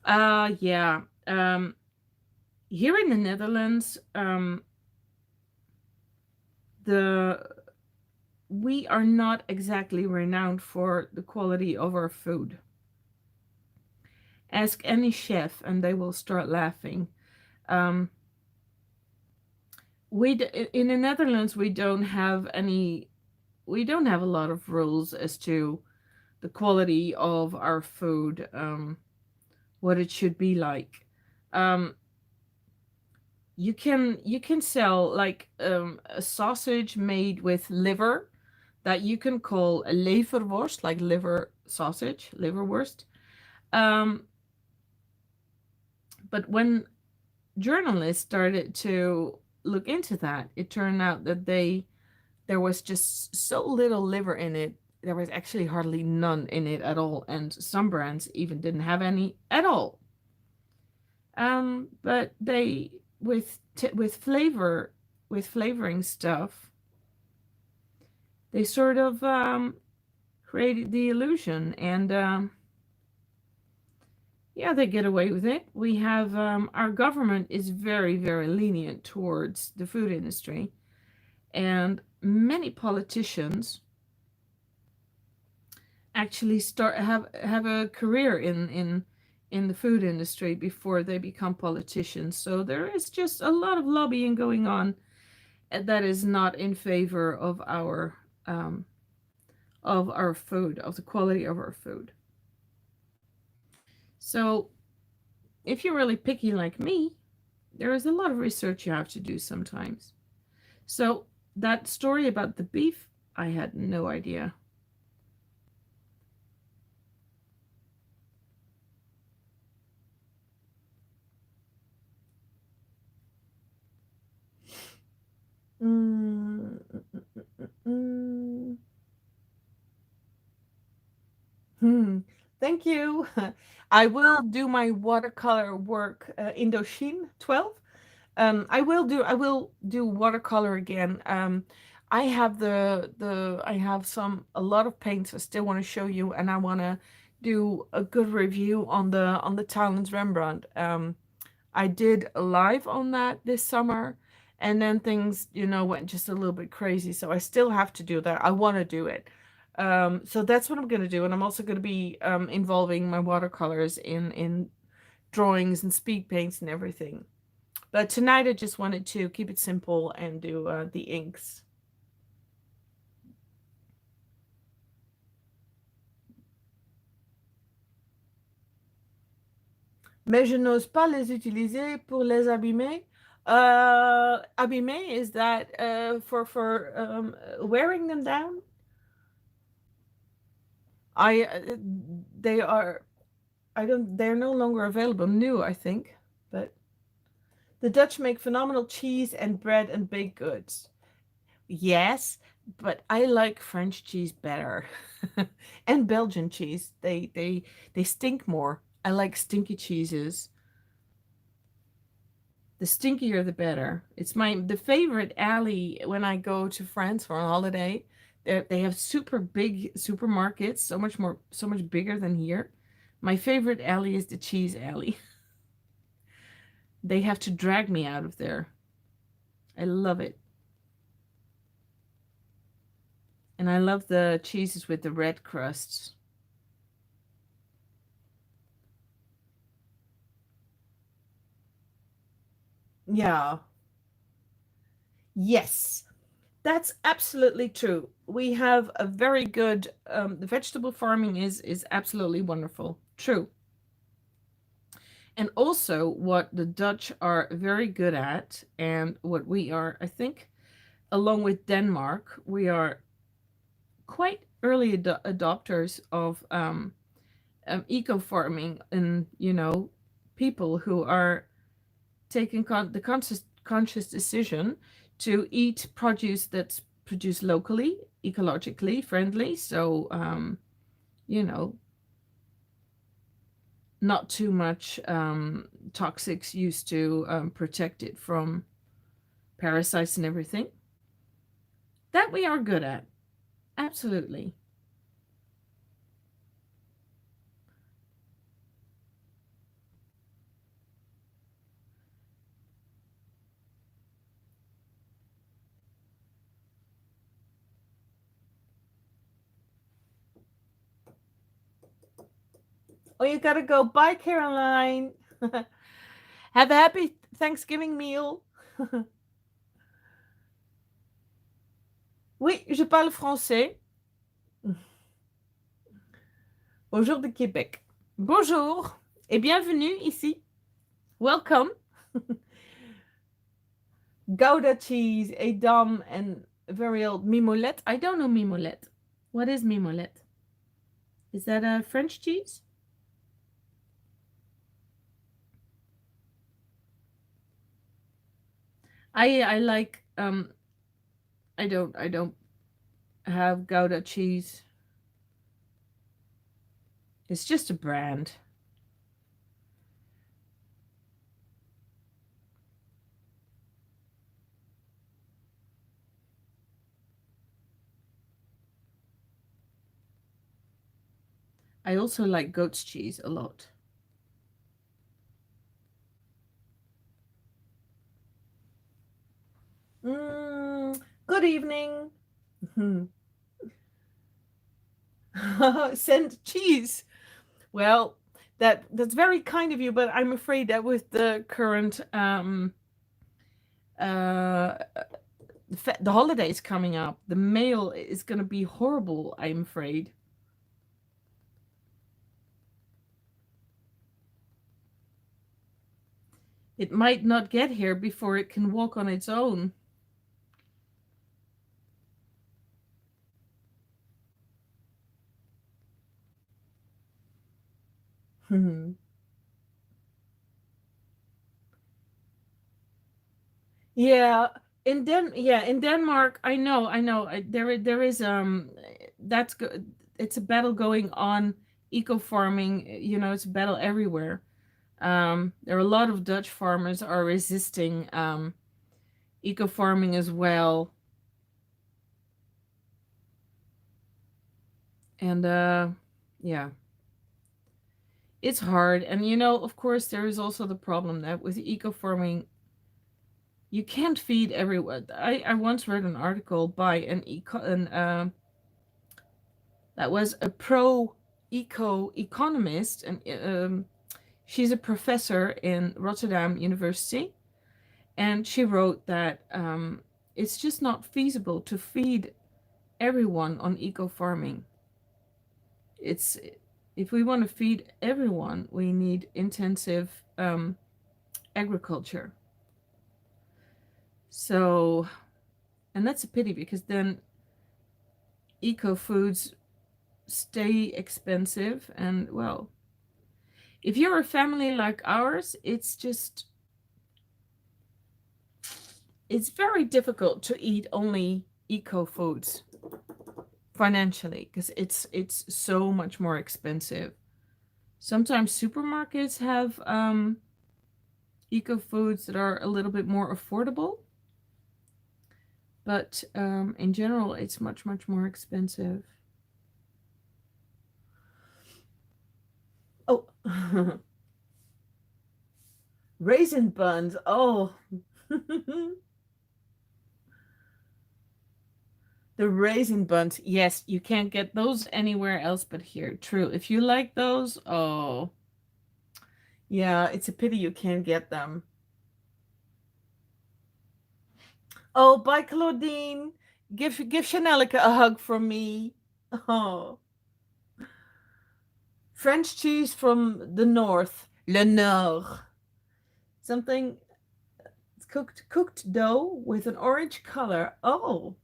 Yeah. Here in the Netherlands, the we are not exactly renowned for the quality of our food. Ask any chef, and they will start laughing. Um, in the Netherlands, we don't have a lot of rules as to the quality of our food, what it should be like. Um, you can sell like a sausage made with liver that you can call a leverworst, like liver sausage, liverwurst. Um, but when journalists started to look into that, it turned out that there was just so little liver in it. There was actually hardly none in it at all, and some brands even didn't have any at all. But they with flavor, with flavoring stuff, they sort of created the illusion, and yeah, they get away with it. We have our government is very, very lenient towards the food industry, and many politicians actually start have a career in the food industry before they become politicians. So there is just a lot of lobbying going on that is not in favor um, of our food, of the quality of our food. So if you're really picky like me, there is a lot of research you have to do sometimes. So that story about the beef, I had no idea. Mm, mm, mm, mm. Hmm. Thank you. I will do my watercolor work, Indochine 12. I will do watercolor again. I have a lot of paints I still want to show you, and I want to do a good review on the Thailand's Rembrandt. I did a live on that this summer, and then things, went just a little bit crazy. So I still have to do that. I want to do it. So that's what I'm going to do, and I'm also going to be involving my watercolors in drawings and speed paints and everything. But tonight I just wanted to keep it simple and do the inks. Mais je n'ose pas les utiliser pour les abîmer. Abîmer, is that for wearing them down? I they are I don't they're no longer available new, I think. But the Dutch make phenomenal cheese and bread and baked goods. Yes, but I like French cheese better. And Belgian cheese. They stink more. I like stinky cheeses. The stinkier the better. It's the favorite alley when I go to France for a holiday. They have super big supermarkets, so much bigger than here. My favorite alley is the cheese alley. They have to drag me out of there. I love it. And I love the cheeses with the red crusts. Yeah. Yes. That's absolutely true. We have a very good the vegetable farming is absolutely wonderful. True. And also what the Dutch are very good at, and what we are, I think, along with Denmark, we are quite early adopters of eco farming, and people who are taking the conscious decision to eat produce that's produced locally, ecologically friendly. So, you know, not too much toxics used to protect it from parasites and everything. That we are good at. Absolutely. Oh, you gotta go. Bye, Caroline. Have a happy Thanksgiving meal. Oui, je parle français. Bonjour de Québec. Bonjour et bienvenue ici. Welcome. Gouda cheese, Edam, and very old mimolette. I don't know mimolette. What is mimolette? Is that a French cheese? I like I don't have Gouda cheese. It's just a brand. I also like goat's cheese a lot. Good evening. Send cheese. Well, that's very kind of you, but I'm afraid that with the current uh the holidays coming up, the mail is going to be horrible, I'm afraid. It might not get here before it can walk on its own. Yeah, in Denmark, I know, there is that's it's a battle going on, eco farming, it's a battle everywhere. There are a lot of Dutch farmers are resisting eco farming as well. And yeah, it's hard. And of course, there is also the problem that with eco farming, you can't feed everyone. I once read an article by that was a pro eco economist, and she's a professor in Rotterdam University, and she wrote that it's just not feasible to feed everyone on eco farming. It's If we want to feed everyone, we need intensive agriculture. So, and that's a pity because then eco foods stay expensive, and well, if you're a family like ours, it's very difficult to eat only eco foods financially because it's so much more expensive. Sometimes supermarkets have eco foods that are a little bit more affordable, but in general, it's much more expensive. Oh, raisin buns. Oh, the raisin buns. Yes, you can't get those anywhere else but here. True. If you like those, oh, yeah, it's a pity you can't get them. Oh, bye, Claudine. Give Chanelica a hug from me. Oh, French cheese from the north, Le Nord. Something cooked dough with an orange color. Oh,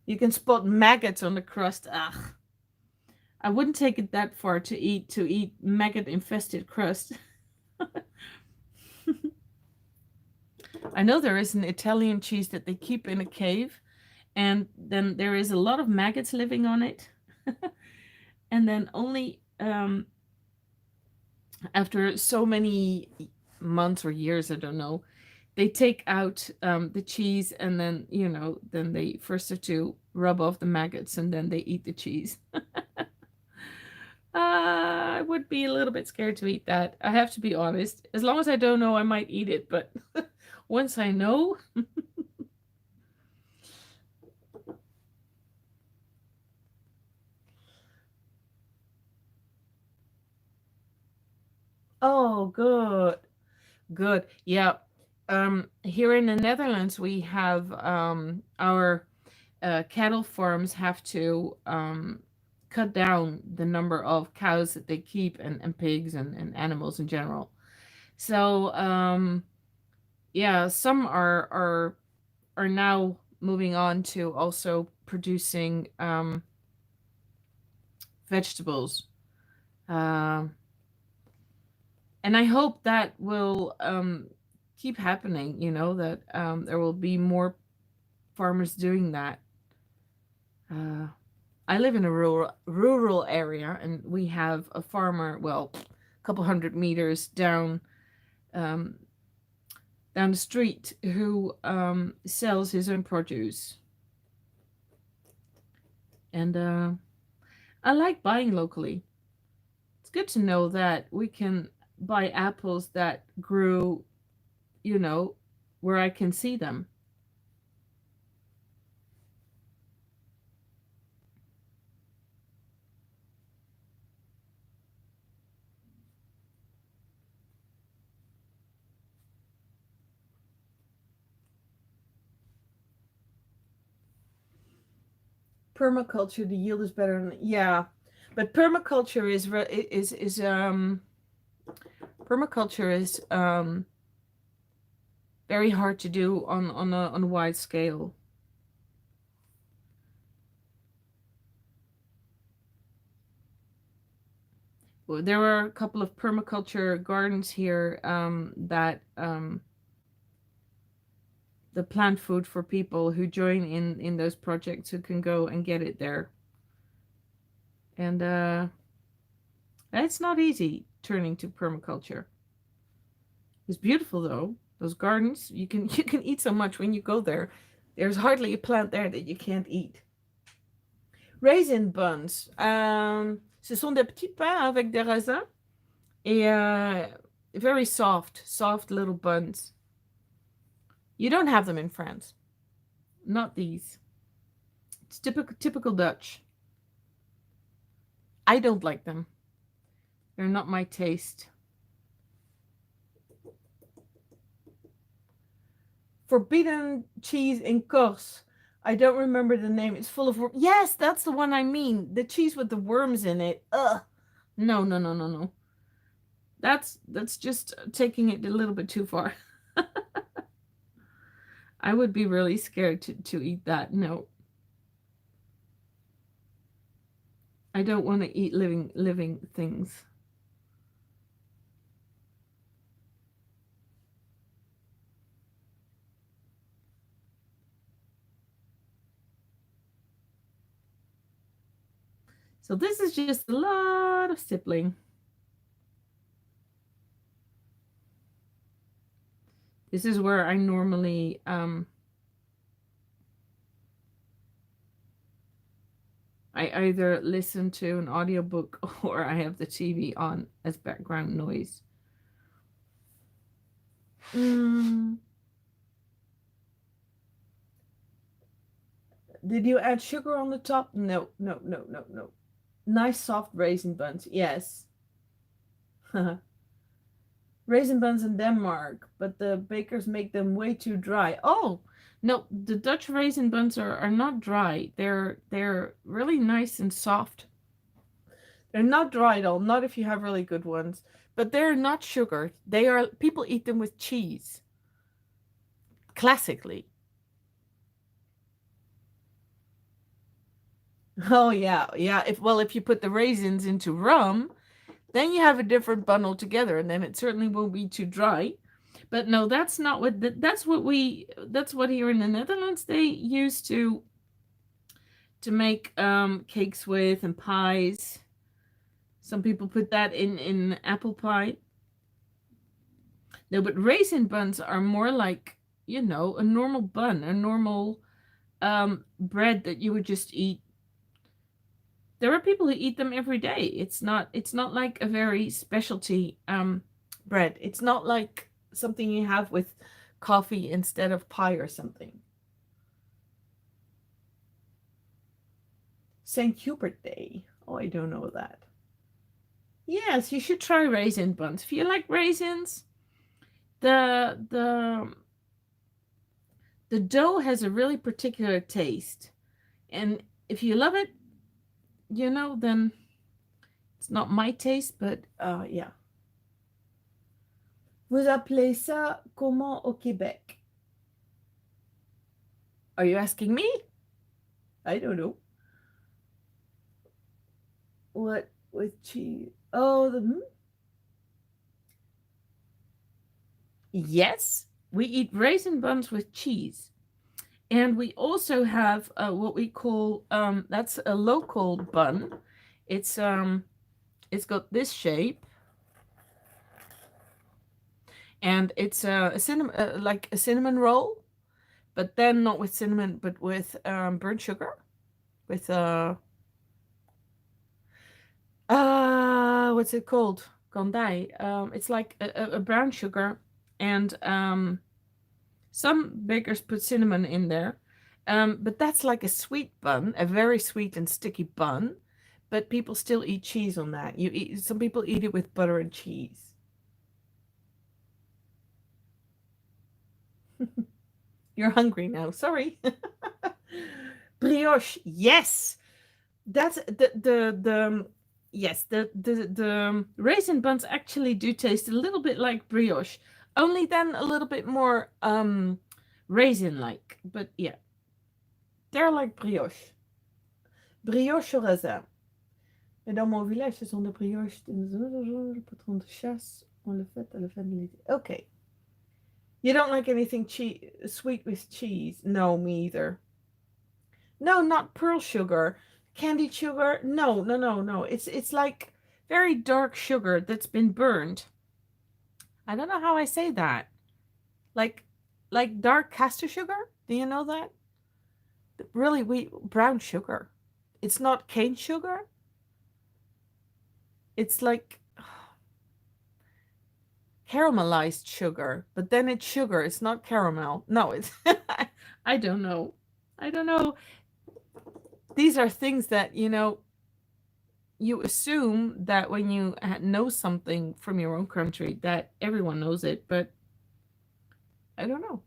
you can spot maggots on the crust. Ugh. I wouldn't take it that far to eat maggot infested crust. I know there is an Italian cheese that they keep in a cave, and then there is a lot of maggots living on it. And then only after so many months or years, I don't know, they take out the cheese, and then then they first have to rub off the maggots, and then they eat the cheese. I would be a little bit scared to eat that. I have to be honest. As long as I don't know, I might eat it, but once I know. Oh, good. Good. Yeah. Here in the Netherlands, we have our cattle farms have to cut down the number of cows that they keep, and pigs, and animals in general. So yeah, some are now moving on to also producing vegetables. Um, and I hope that will keep happening, that there will be more farmers doing that. Uh, I live in a rural area, and we have a farmer, well, a couple hundred meters um, down the street, who sells his own produce. And I like buying locally. It's good to know that we can buy apples that grew, you know, where I can see them. Permaculture, the yield is better than, yeah, but permaculture is very hard to do on a wide scale. Well, there are a couple of permaculture gardens here that the plant food for people who join in those projects, who can go and get it there. And it's not easy turning to permaculture. It's beautiful though. Those gardens, you can you can eat so much when you go there. There's hardly a plant there that you can't eat. Raisin buns. Ce sont des petits pains avec des raisins et very soft little buns. You don't have them in France. Not these. It's typical Dutch. I don't like them. They're not my taste. Forbidden cheese in Corse. I don't remember the name. It's full of worms. Yes, that's the one I mean. The cheese with the worms in it. Ugh. No, no, no, no, no. That's just taking it a little bit too far. I would be really scared to eat that. No. I don't want to eat living things. So this is just a lot of stippling. This is where I normally I either listen to an audiobook or I have the TV on as background noise. Did you add sugar on the top? No, no, no, no, no. Nice soft raisin buns, yes. Raisin buns in Denmark, but the bakers make them way too dry. Oh, no, the Dutch raisin buns are not dry. They're really nice and soft. They're not dry at all, not if you have really good ones. But they're not sugar. They are, people eat them with cheese. Classically. Oh yeah, yeah. If you put the raisins into rum, then you have a different bun altogether, and then it certainly won't be too dry. But no, that's not what that's what here in the Netherlands they used to make cakes with and pies. Some people put that in apple pie. No, but raisin buns are more like, a normal bun, a normal bread that you would just eat. There are people who eat them every day. It's not like a very specialty bread. It's not like something you have with coffee instead of pie or something. St. Hubert Day. Oh, I don't know that. Yes, you should try raisin buns. If you like raisins, the dough has a really particular taste. And if you love it, then it's not my taste, but yeah. Vous appelez ça comment au Québec? Are you asking me? I don't know. What with cheese? Oh, yes, we eat raisin buns with cheese. And we also have what we call, that's a local bun. It's got this shape. And it's a cinnamon, like a cinnamon roll, but then not with cinnamon, but with burnt sugar, with what's it called? Kandai. It's like a brown sugar, and some bakers put cinnamon in there, but that's like a sweet bun, a very sweet and sticky bun. But people still eat cheese on that. Some people eat it with butter and cheese. You're hungry now. Sorry. Brioche. Yes. That's the yes, the raisin buns actually do taste a little bit like brioche, only then a little bit more raisin like. But yeah, they're like brioche. Brioche au raisin. Mais dans mon village, ce sont des brioches. Le patron de chasse, on le fait à la fin de l'été. Okay. You don't like anything sweet with cheese? No, me either. No, not pearl sugar. Candied sugar? No, no, no, no. It's like very dark sugar that's been burned. I don't know how I say that. Like like dark castor sugar? Do you know that? Really wheat brown sugar. It's not cane sugar. It's like caramelized sugar, but then it's sugar. It's not caramel. No, it's I don't know. I don't know. These are things that, you assume that when you know something from your own country that everyone knows it, but I don't know.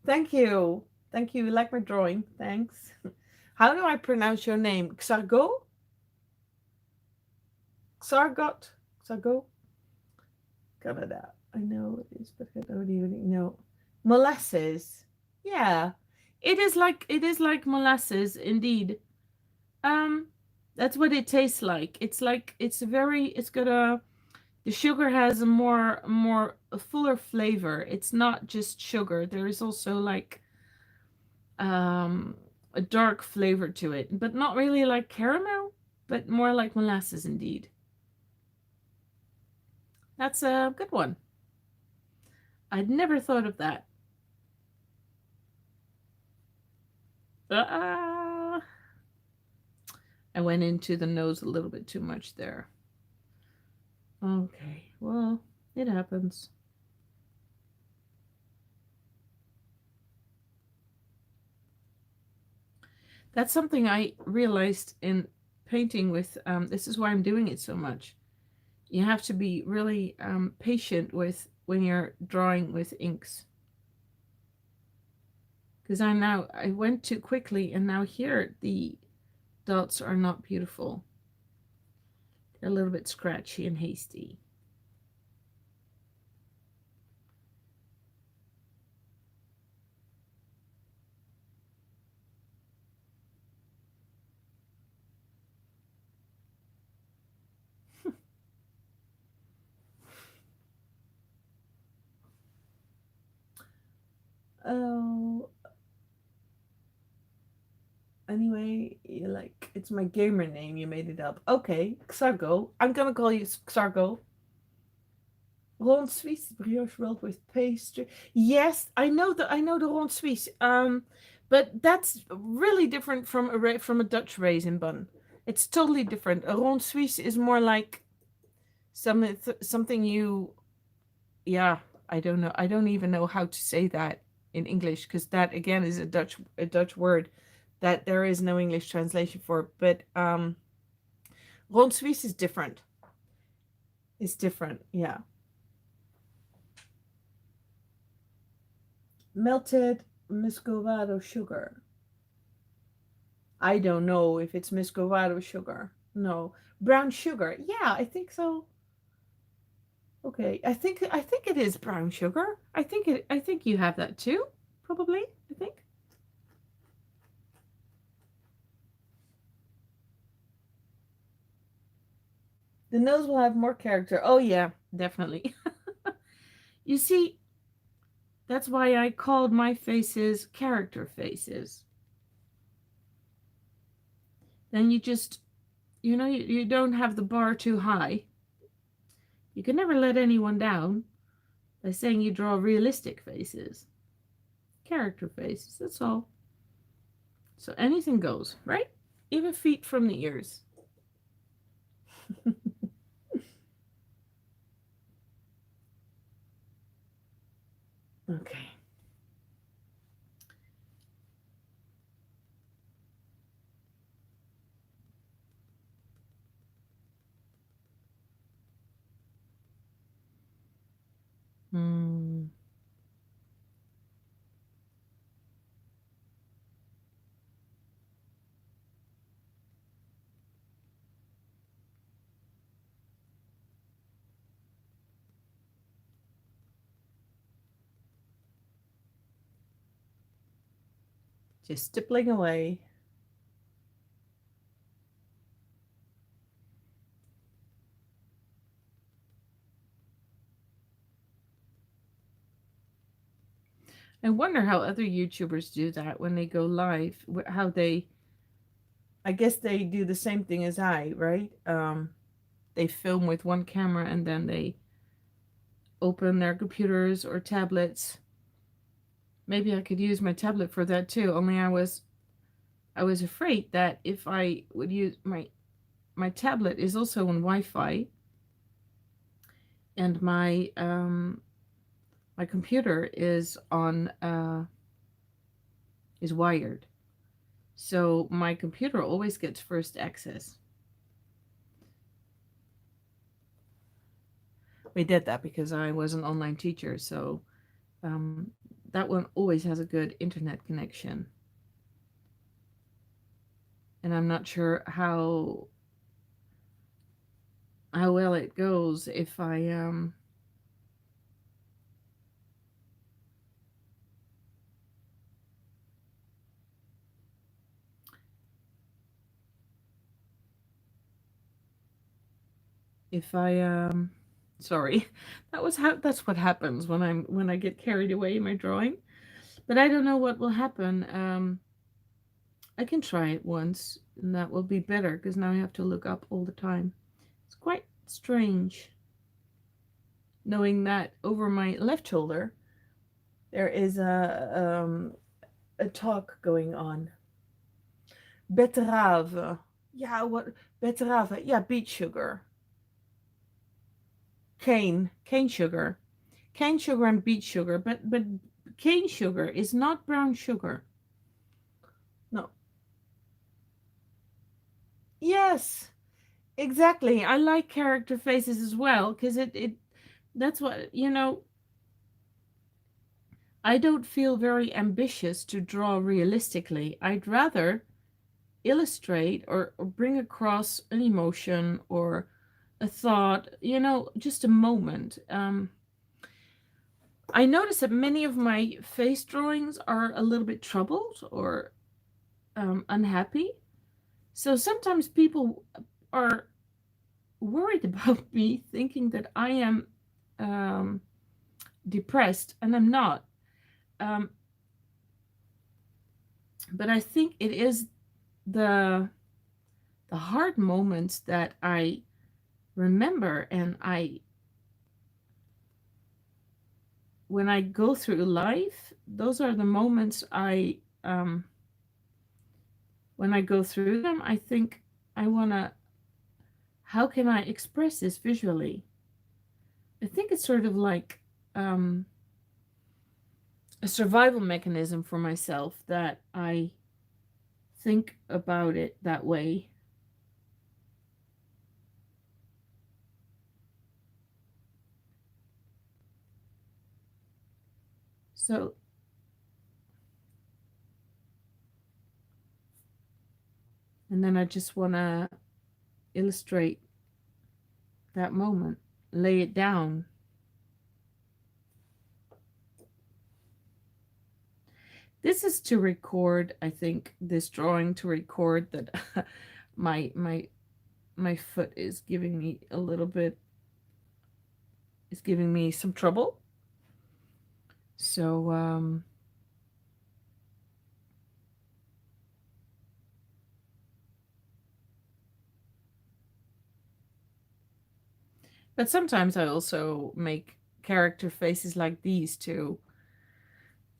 Thank you. Thank you. You like my drawing. Thanks. How do I pronounce your name? Xargo? Xargot? Xargo? Canada. I know it is, but I don't even know. Molasses. Yeah. It is like molasses indeed. Um that's what it tastes like. It's got the sugar has a fuller flavor. It's not just sugar. There is also like a dark flavor to it, but not really like caramel, but more like molasses indeed. That's a good one. I'd never thought of that. Uh, I went into the nose a little bit too much there. Okay, well, it happens. That's something I realized in painting with, this is why I'm doing it so much. You have to be really patient with when you're drawing with inks. Because I went too quickly, and now here the dots are not beautiful. They're a little bit scratchy and hasty. Oh, anyway, you like it's my gamer name. You made it up. Okay, Xargo. I'm gonna call you Xargo. Ronde Suisse brioche rolled with pastry. Yes, I know the Ronde Suisse. But that's really different from a Dutch raisin bun. It's totally different. A Ronde Suisse is more like something you, yeah, I don't know. I don't even know how to say that in English, because that again is a Dutch word that there is no English translation for. But Ronde Suisse is different. It's different. Yeah. Melted muscovado sugar. I don't know if it's muscovado sugar. No. Brown sugar. Yeah, I think so. Okay. I think it is brown sugar. I think you have that too. Probably, I think. The nose will have more character. Oh yeah, definitely. You see, that's why I called my faces character faces. Then you don't have the bar too high. You can never let anyone down by saying you draw realistic faces. Character faces, that's all. So anything goes, right? Even feet from the ears. Okay. Hmm. Just stippling away. I wonder how other YouTubers do that when they go live. How they, I guess they do the same thing as I, right? They film with one camera and then they open their computers or tablets. Maybe I could use my tablet for that too. Only I was afraid that if I would use my tablet is also on Wi-Fi, and my computer is wired. So my computer always gets first access. We did that because I was an online teacher, so um, that one always has a good internet connection. And I'm not sure how well it goes if I sorry. That's what happens when I get carried away in my drawing. But I don't know what will happen. I can try it once and that will be better because now I have to look up all the time. It's quite strange knowing that over my left shoulder there is a talk going on. Betterave. Yeah, what betterave? Yeah, beet sugar. Cane sugar. Cane sugar and beet sugar, but cane sugar is not brown sugar. No. Yes, exactly. I like character faces as well because it that's what, I don't feel very ambitious to draw realistically. I'd rather illustrate or bring across an emotion or a thought, just a moment. I notice that many of my face drawings are a little bit troubled or unhappy. So sometimes people are worried about me thinking that I am um, depressed, and I'm not. Um, but I think it is the hard moments that I remember, and when I go through life, those are the moments when I go through them, I think I want to, how can I express this visually? I think it's sort of like a survival mechanism for myself that I think about it that way. So, and then I just want to illustrate that moment, lay it down. This is to record, I think, this drawing to record that my foot is giving me a little bit, is giving me some trouble. So, but sometimes I also make character faces like these to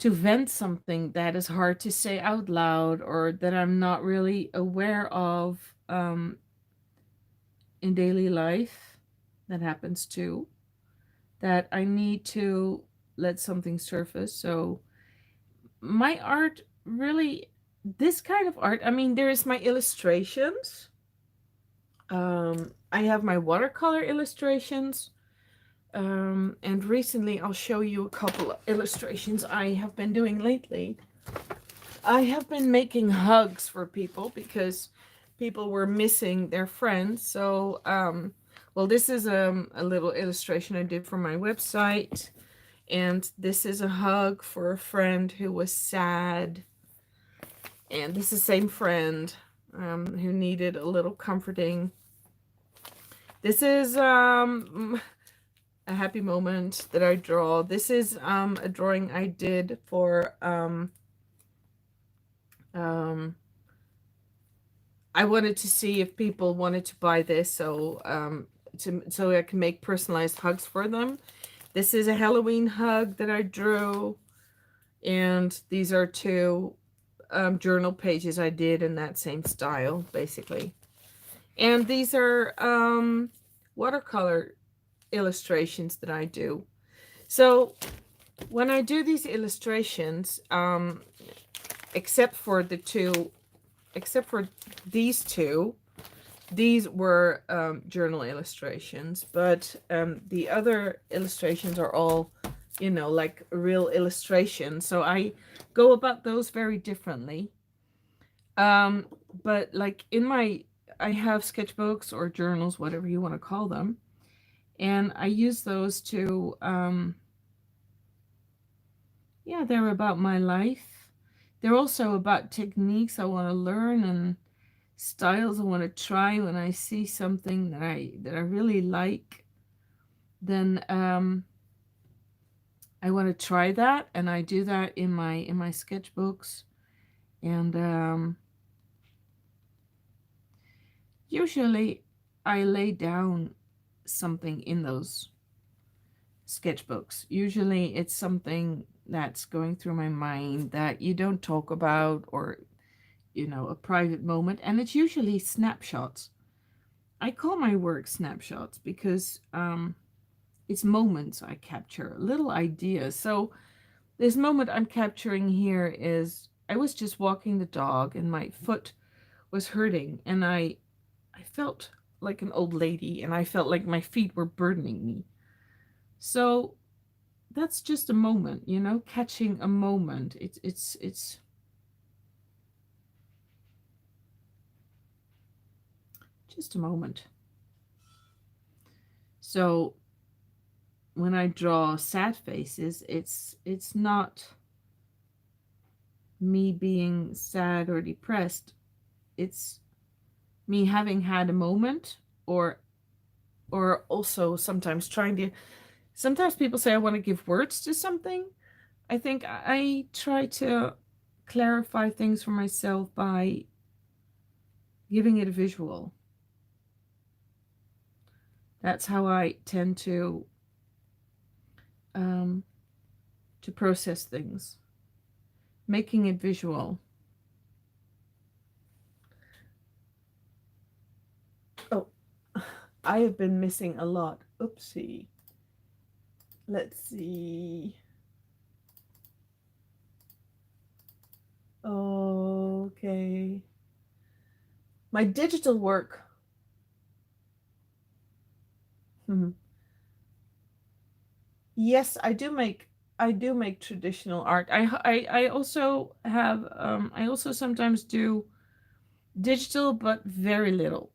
vent something that is hard to say out loud or that I'm not really aware of in daily life. That happens too. That I need to let something surface. So my art really, this kind of art, I mean, there is my illustrations. I have my watercolor illustrations. And recently I'll show you a couple of illustrations I have been doing lately. I have been making hugs for people because people were missing their friends. So, well, this is a little illustration I did for my website. And this is a hug for a friend who was sad. And this is the same friend who needed a little comforting. This is a happy moment that I draw. This is a drawing I did for um, I wanted to see if people wanted to buy this, so so I can make personalized hugs for them. This is a Halloween hug that I drew, and these are two journal pages I did in that same style, basically. And these are watercolor illustrations that I do. So when I do these illustrations, except for the two, except for these two, these were journal illustrations, but the other illustrations are all, you know, like real illustrations. So I go about those very differently. Um, but like in my, I have sketchbooks or journals, whatever you want to call them, and I use those to, yeah, they're about my life. They're also about techniques I want to learn and styles I want to try. When I see something that I really like, then I want to try that, and I do that in my sketchbooks. And usually I lay down something in those sketchbooks. Usually it's something that's going through my mind that you don't talk about, or, you know, a private moment, and it's usually snapshots. I call my work snapshots because it's moments I capture, little ideas. So this moment I'm capturing here is I was just walking the dog and my foot was hurting, and I felt like an old lady, and I felt like my feet were burdening me. So that's just a moment, you know, catching a moment. It's just a moment. So when I draw sad faces, it's not me being sad or depressed. It's me having had a moment, or also sometimes trying to, sometimes people say I want to give words to something. I think I try to clarify things for myself by giving it a visual. That's how I tend um, to process things, making it visual. Oh, I have been missing a lot. Oopsie. Let's see. Okay. My digital work. Mhm. Yes, I do make traditional art. I also have I also sometimes do digital, but very little.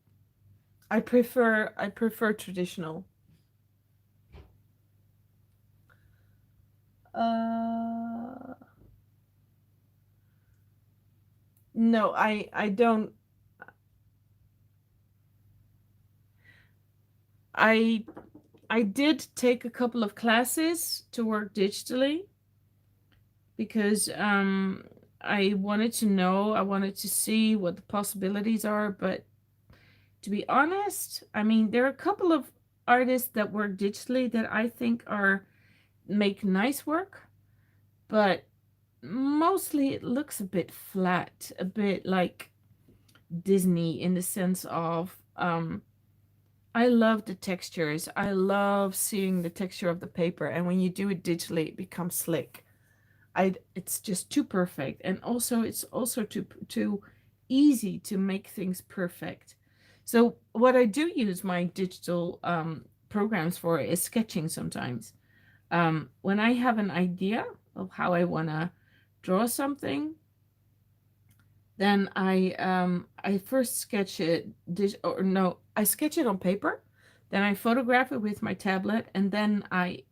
I prefer traditional. Uh no, I don't. I I did take a couple of classes to work digitally because I wanted to know, I wanted to see what the possibilities are, but to be honest, I mean, there are a couple of artists that work digitally that I think are make nice work, but mostly it looks a bit flat, a bit like Disney, in the sense of I love the textures. I love seeing the texture of the paper, and when you do it digitally, it becomes slick. It's just too perfect, and also it's also too easy to make things perfect. So what I do use my digital programs for is sketching sometimes. When I have an idea of how I want to draw something, then I first sketch it or no, I sketch it on paper, then I photograph it with my tablet, and then I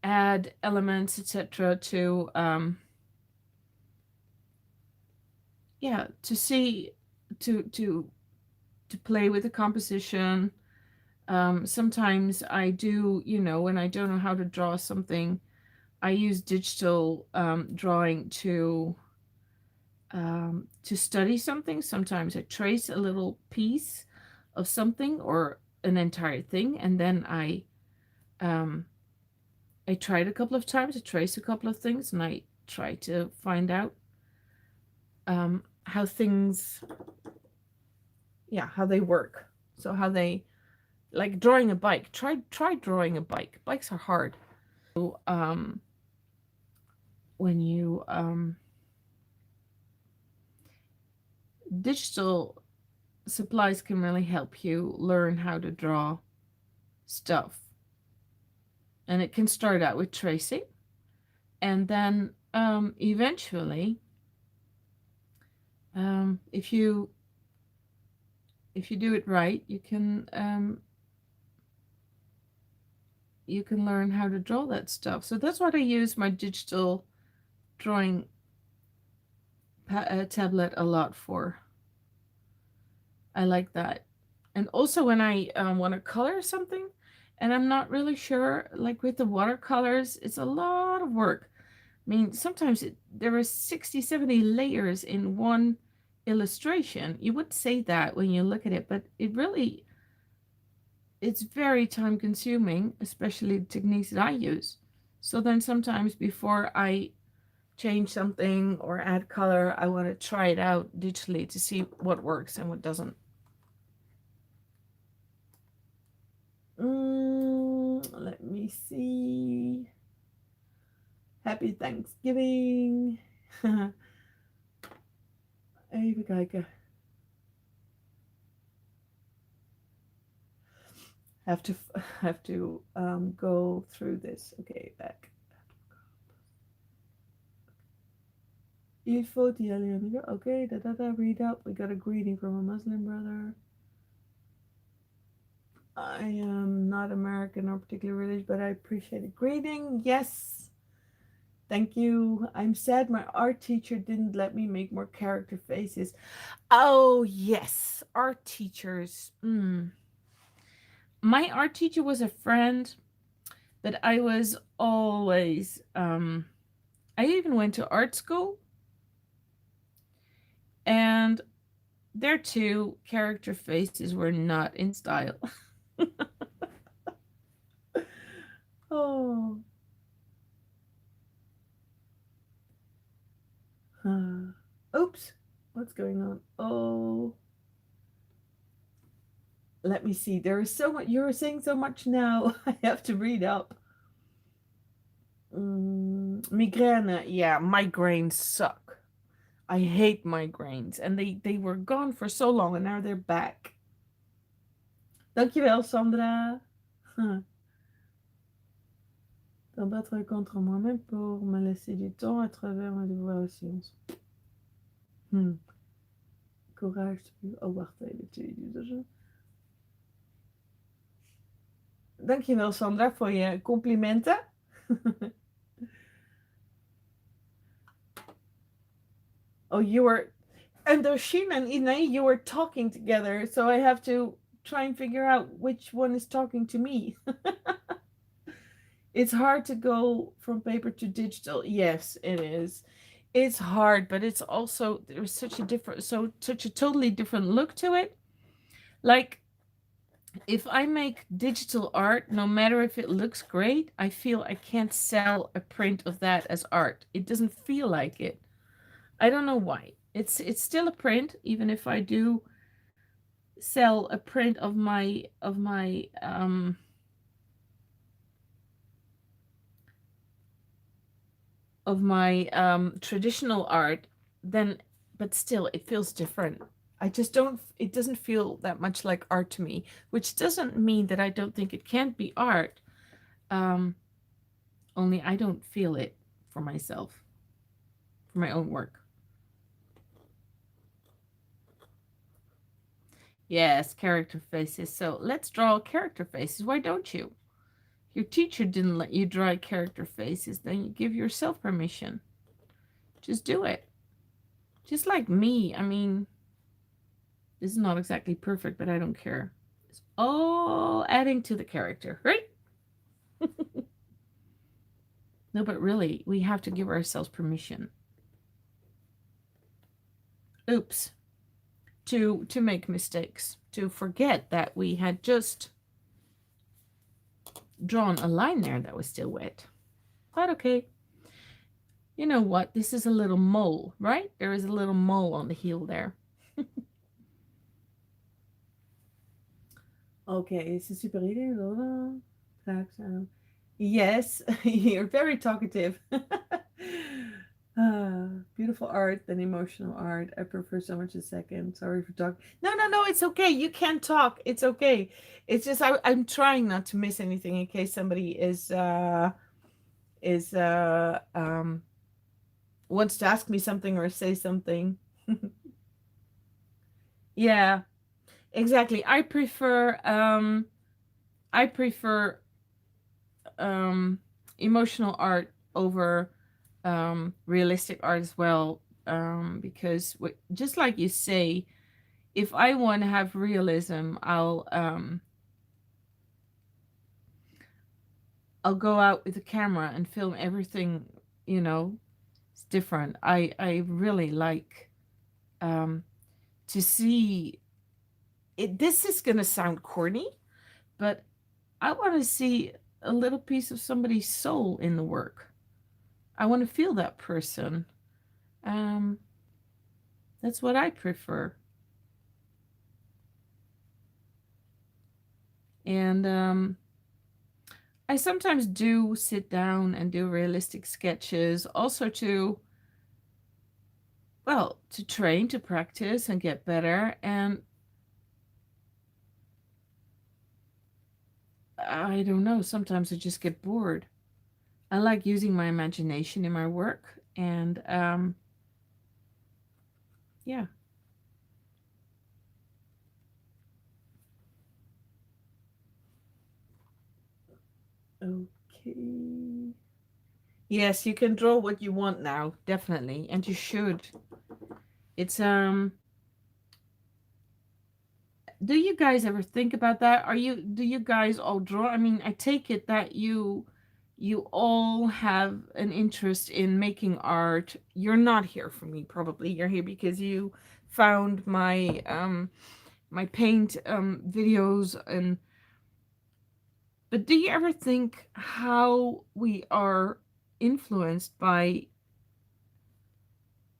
add elements, etc., to yeah, to see, to to play with the composition. Sometimes I do, when I don't know how to draw something, I use digital drawing to study something. Sometimes I trace a little piece of something or an entire thing, and then um, I tried a couple of times. I trace a couple of things, and I try to find out how things, yeah, how they work. So how they, like drawing a bike. Try drawing a bike. Bikes are hard. So, when you digital supplies can really help you learn how to draw stuff. And it can start out with tracing, and then eventually, if you do it right, you can learn how to draw that stuff. So that's what I use my digital drawing tablet a lot for. I like that. And also when I want to color something and I'm not really sure, like with the watercolors, it's a lot of work. I mean, sometimes there are 60, 70 layers in one illustration. You would say that when you look at it, but it's very time consuming, especially the techniques that I use. So then sometimes before I change something or add color, I want to try it out digitally to see what works and what doesn't. Let me see. Happy Thanksgiving. Even kijken. Have to go through this. Okay, back. Il faut y aller. Okay, read up. We got a greeting from a Muslim brother. I am not American or particularly religious, but I appreciate a greeting. Yes. Thank you. I'm sad my art teacher didn't let me make more character faces. Oh, yes. Art teachers. My art teacher was a friend, but I was always, I even went to art school. And there too, character faces were not in style. Oh. Oops. What's going on? Oh. Let me see. There is so much. You're saying so much now. I have to read up. Migraine. Yeah, migraines suck. I hate migraines. And they were gone for so long and now they're back. Dankjewel, Sandra. D'en battre contre moi-même pour me laisser du temps à travers ma dévoration. Courage. Oh, wacht even. Dankjewel, Sandra, voor je complimenten. Oh, you were... And Doshin and Ine, you were talking together, so I have to try and figure out which one is talking to me. It's hard to go from paper to digital. Yes, it is. It's hard, but it's also, there's such a totally different look to it. Like, if I make digital art, no matter if it looks great, I feel I can't sell a print of that as art. It doesn't feel like it. I don't know why. It's still a print, even if I do sell a print of my traditional art, then, but still it feels different. I just don't, it doesn't feel that much like art to me, which doesn't mean that I don't think it can't be art. Only I don't feel it for myself, for my own work. Yes, character faces. So let's draw character faces. Why don't you? Your teacher didn't let you draw character faces, then you give yourself permission. Just do it. Just like me. I mean, This is not exactly perfect, but I don't care. It's all adding to the character, right? No, but really, we have to give ourselves permission. Oops. To make mistakes, to forget that we had just drawn a line there that was still wet. But okay. You know what? This is a little mole, right? There is a little mole on the heel there. Okay, is het super idee? Yes, you're very talkative. Beautiful art, then emotional art. I prefer so much a second. Sorry for talking. No, it's okay. You can talk. It's okay. It's just I'm trying not to miss anything in case somebody is wants to ask me something or say something. Yeah, exactly. I prefer emotional art over realistic art as well, because just like you say, if I want to have realism, I'll go out with a camera and film everything. You know, it's different. I really like um, to see it. This is gonna sound corny, but I want to see a little piece of somebody's soul in the work. I want to feel that person. Um, that's what I prefer. And I sometimes do sit down and do realistic sketches, also to, well, to train, to practice and get better. And I don't know, sometimes I just get bored. I like using my imagination in my work. And yeah. Okay. Yes, you can draw what you want now, definitely, and you should. It's do you guys ever think about that? Do you guys all draw? I mean, I take it that you all have an interest in making art. You're not here for me, probably. You're here because you found my paint videos. And but do you ever think how we are influenced by,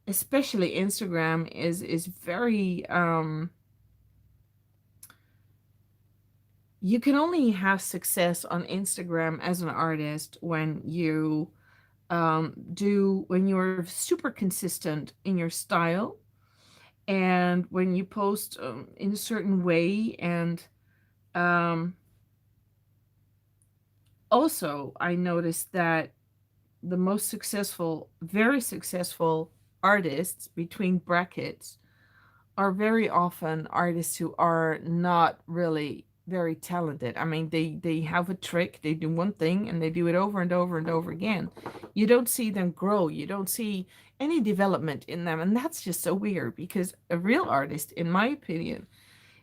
especially Instagram is very you can only have success on Instagram as an artist when you when you're super consistent in your style, and when you post in a certain way. And um, also, I noticed that the most successful, very successful artists, between brackets, are very often artists who are not really very talented. I mean, they have a trick, they do one thing and they do it over and over and over again. You don't see them grow, you don't see any development in them, and that's just so weird, because a real artist, in my opinion,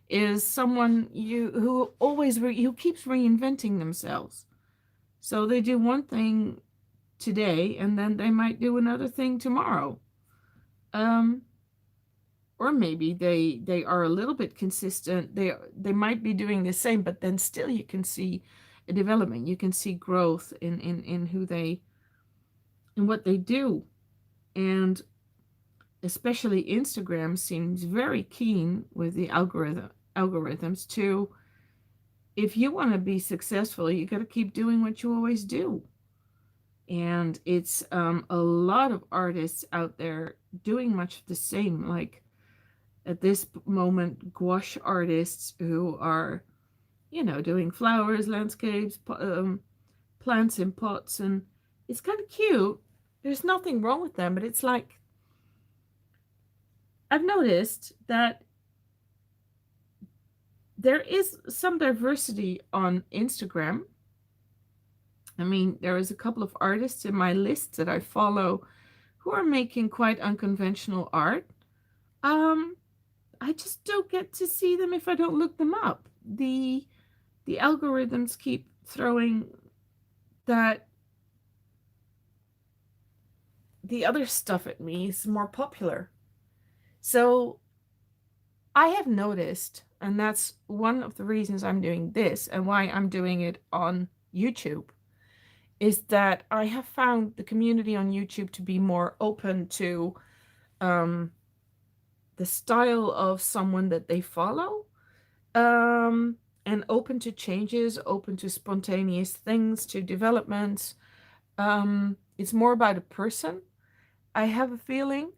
is someone who always who keeps reinventing themselves. So they do one thing today and then they might do another thing tomorrow. Um or maybe they are a little bit consistent. They might be doing the same, but then still you can see a development, you can see growth in who they, in what they do. And especially Instagram seems very keen with the algorithms to, if you want to be successful, you got to keep doing what you always do. And it's a lot of artists out there doing much the same, like at this moment, gouache artists who are, doing flowers, landscapes, plants in pots, and it's kind of cute. There's nothing wrong with them, but it's like, I've noticed that there is some diversity on Instagram. I mean, there is a couple of artists in my list that I follow who are making quite unconventional art. Um, I just don't get to see them if I don't look them up. The algorithms keep throwing that the other stuff at me is more popular. So I have noticed, and that's one of the reasons I'm doing this and why I'm doing it on YouTube, is that I have found the community on YouTube to be more open to um, the style of someone that they follow, um, and open to changes, open to spontaneous things, to developments. It's more about a person, I have a feeling,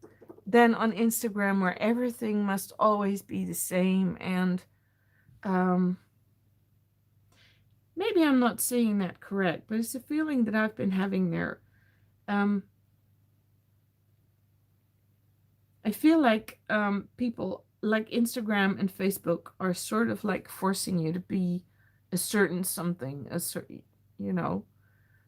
than on Instagram where everything must always be the same. And um, maybe I'm not saying that correct, but it's a feeling that I've been having there. Um, I feel like people like Instagram and Facebook are sort of like forcing you to be a certain something, a certain, you know,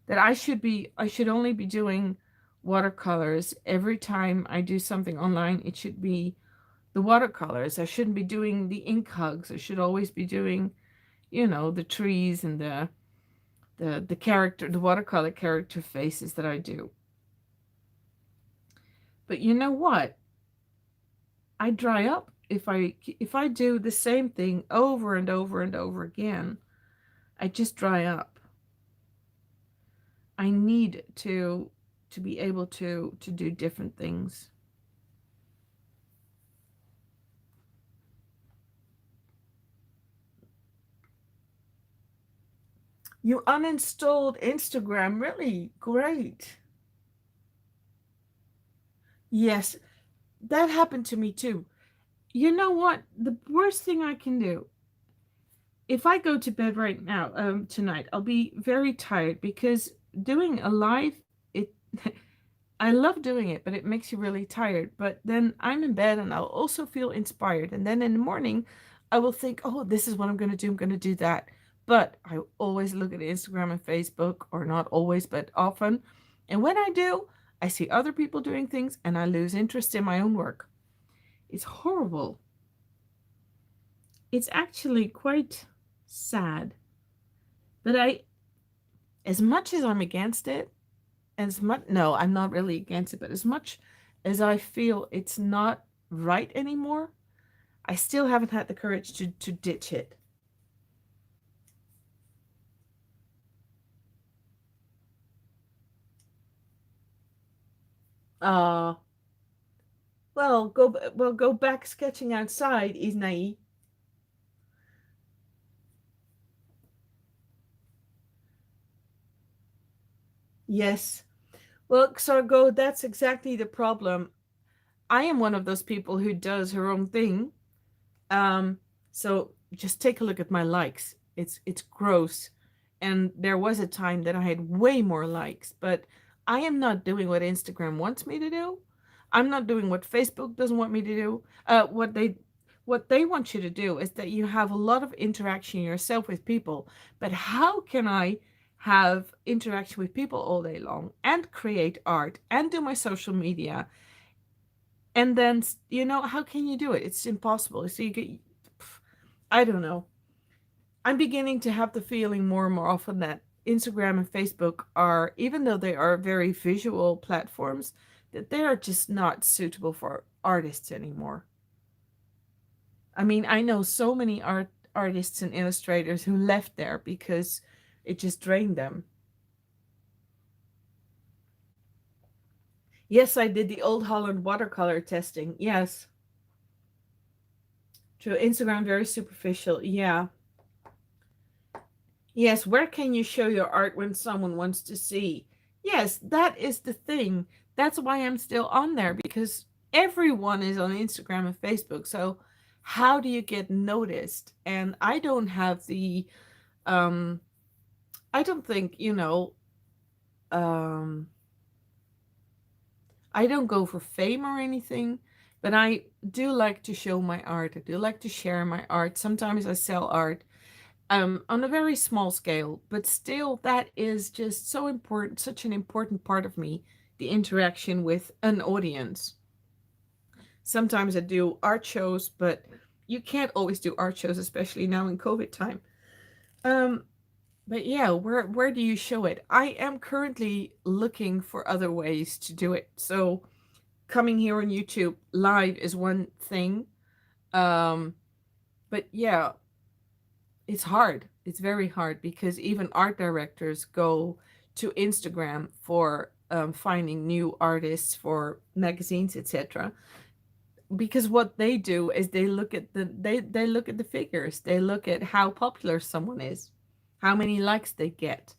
that I should only be doing watercolors every time I do something online. It should be the watercolors. I shouldn't be doing the ink hugs. I should always be doing, the trees and the character, the watercolor character faces that I do. But you know what? I dry up if I do the same thing over and over and over again. I just dry up. I need to be able to do different things. You uninstalled Instagram, really great. Yes, that happened to me too. You know what? The worst thing I can do, if I go to bed right now, tonight, I'll be very tired because doing a live, it, I love doing it, but it makes you really tired. But then I'm in bed and I'll also feel inspired. And then in the morning, I will think, oh, this is what I'm going to do. I'm going to do that. But I always look at Instagram and Facebook, or not always, but often. And when I do, I see other people doing things and I lose interest in my own work. It's horrible. It's actually quite sad. But as much as I'm against it, as much, no, I'm not really against it, but as much as I feel it's not right anymore, I still haven't had the courage to ditch it. Uh, go back sketching outside, Isnai. Yes. Well, Sargo, that's exactly the problem. I am one of those people who does her own thing. Um, so just take a look at my likes. It's gross. And there was a time that I had way more likes, but I am not doing what Instagram wants me to do. I'm not doing what Facebook doesn't want me to do. What they want you to do is that you have a lot of interaction yourself with people. But how can I have interaction with people all day long and create art and do my social media, and then how can you do it? It's impossible. So you get, I don't know. I'm beginning to have the feeling more and more often that Instagram and Facebook are, even though they are very visual platforms, that they are just not suitable for artists anymore. I mean, I know so many artists and illustrators who left there because it just drained them. Yes, I did the Old Holland watercolor testing. Yes. True. Instagram, very superficial. Yeah. Yes, where can you show your art when someone wants to see? Yes, that is the thing. That's why I'm still on there, because everyone is on Instagram and Facebook. So how do you get noticed? And I don't have the um I don't think, um I don't go for fame or anything, but I do like to show my art. I do like to share my art. Sometimes I sell art on a very small scale, but still, that is just so important, such an important part of me, the interaction with an audience. Sometimes I do art shows, but you can't always do art shows, especially now in COVID time. Um, but yeah, where do you show it? I am currently looking for other ways to do it. So coming here on YouTube live is one thing. Um, but yeah, it's hard. It's very hard because even art directors go to Instagram for finding new artists for magazines, etc. Because what they do is they look at the figures. They look at how popular someone is, how many likes they get.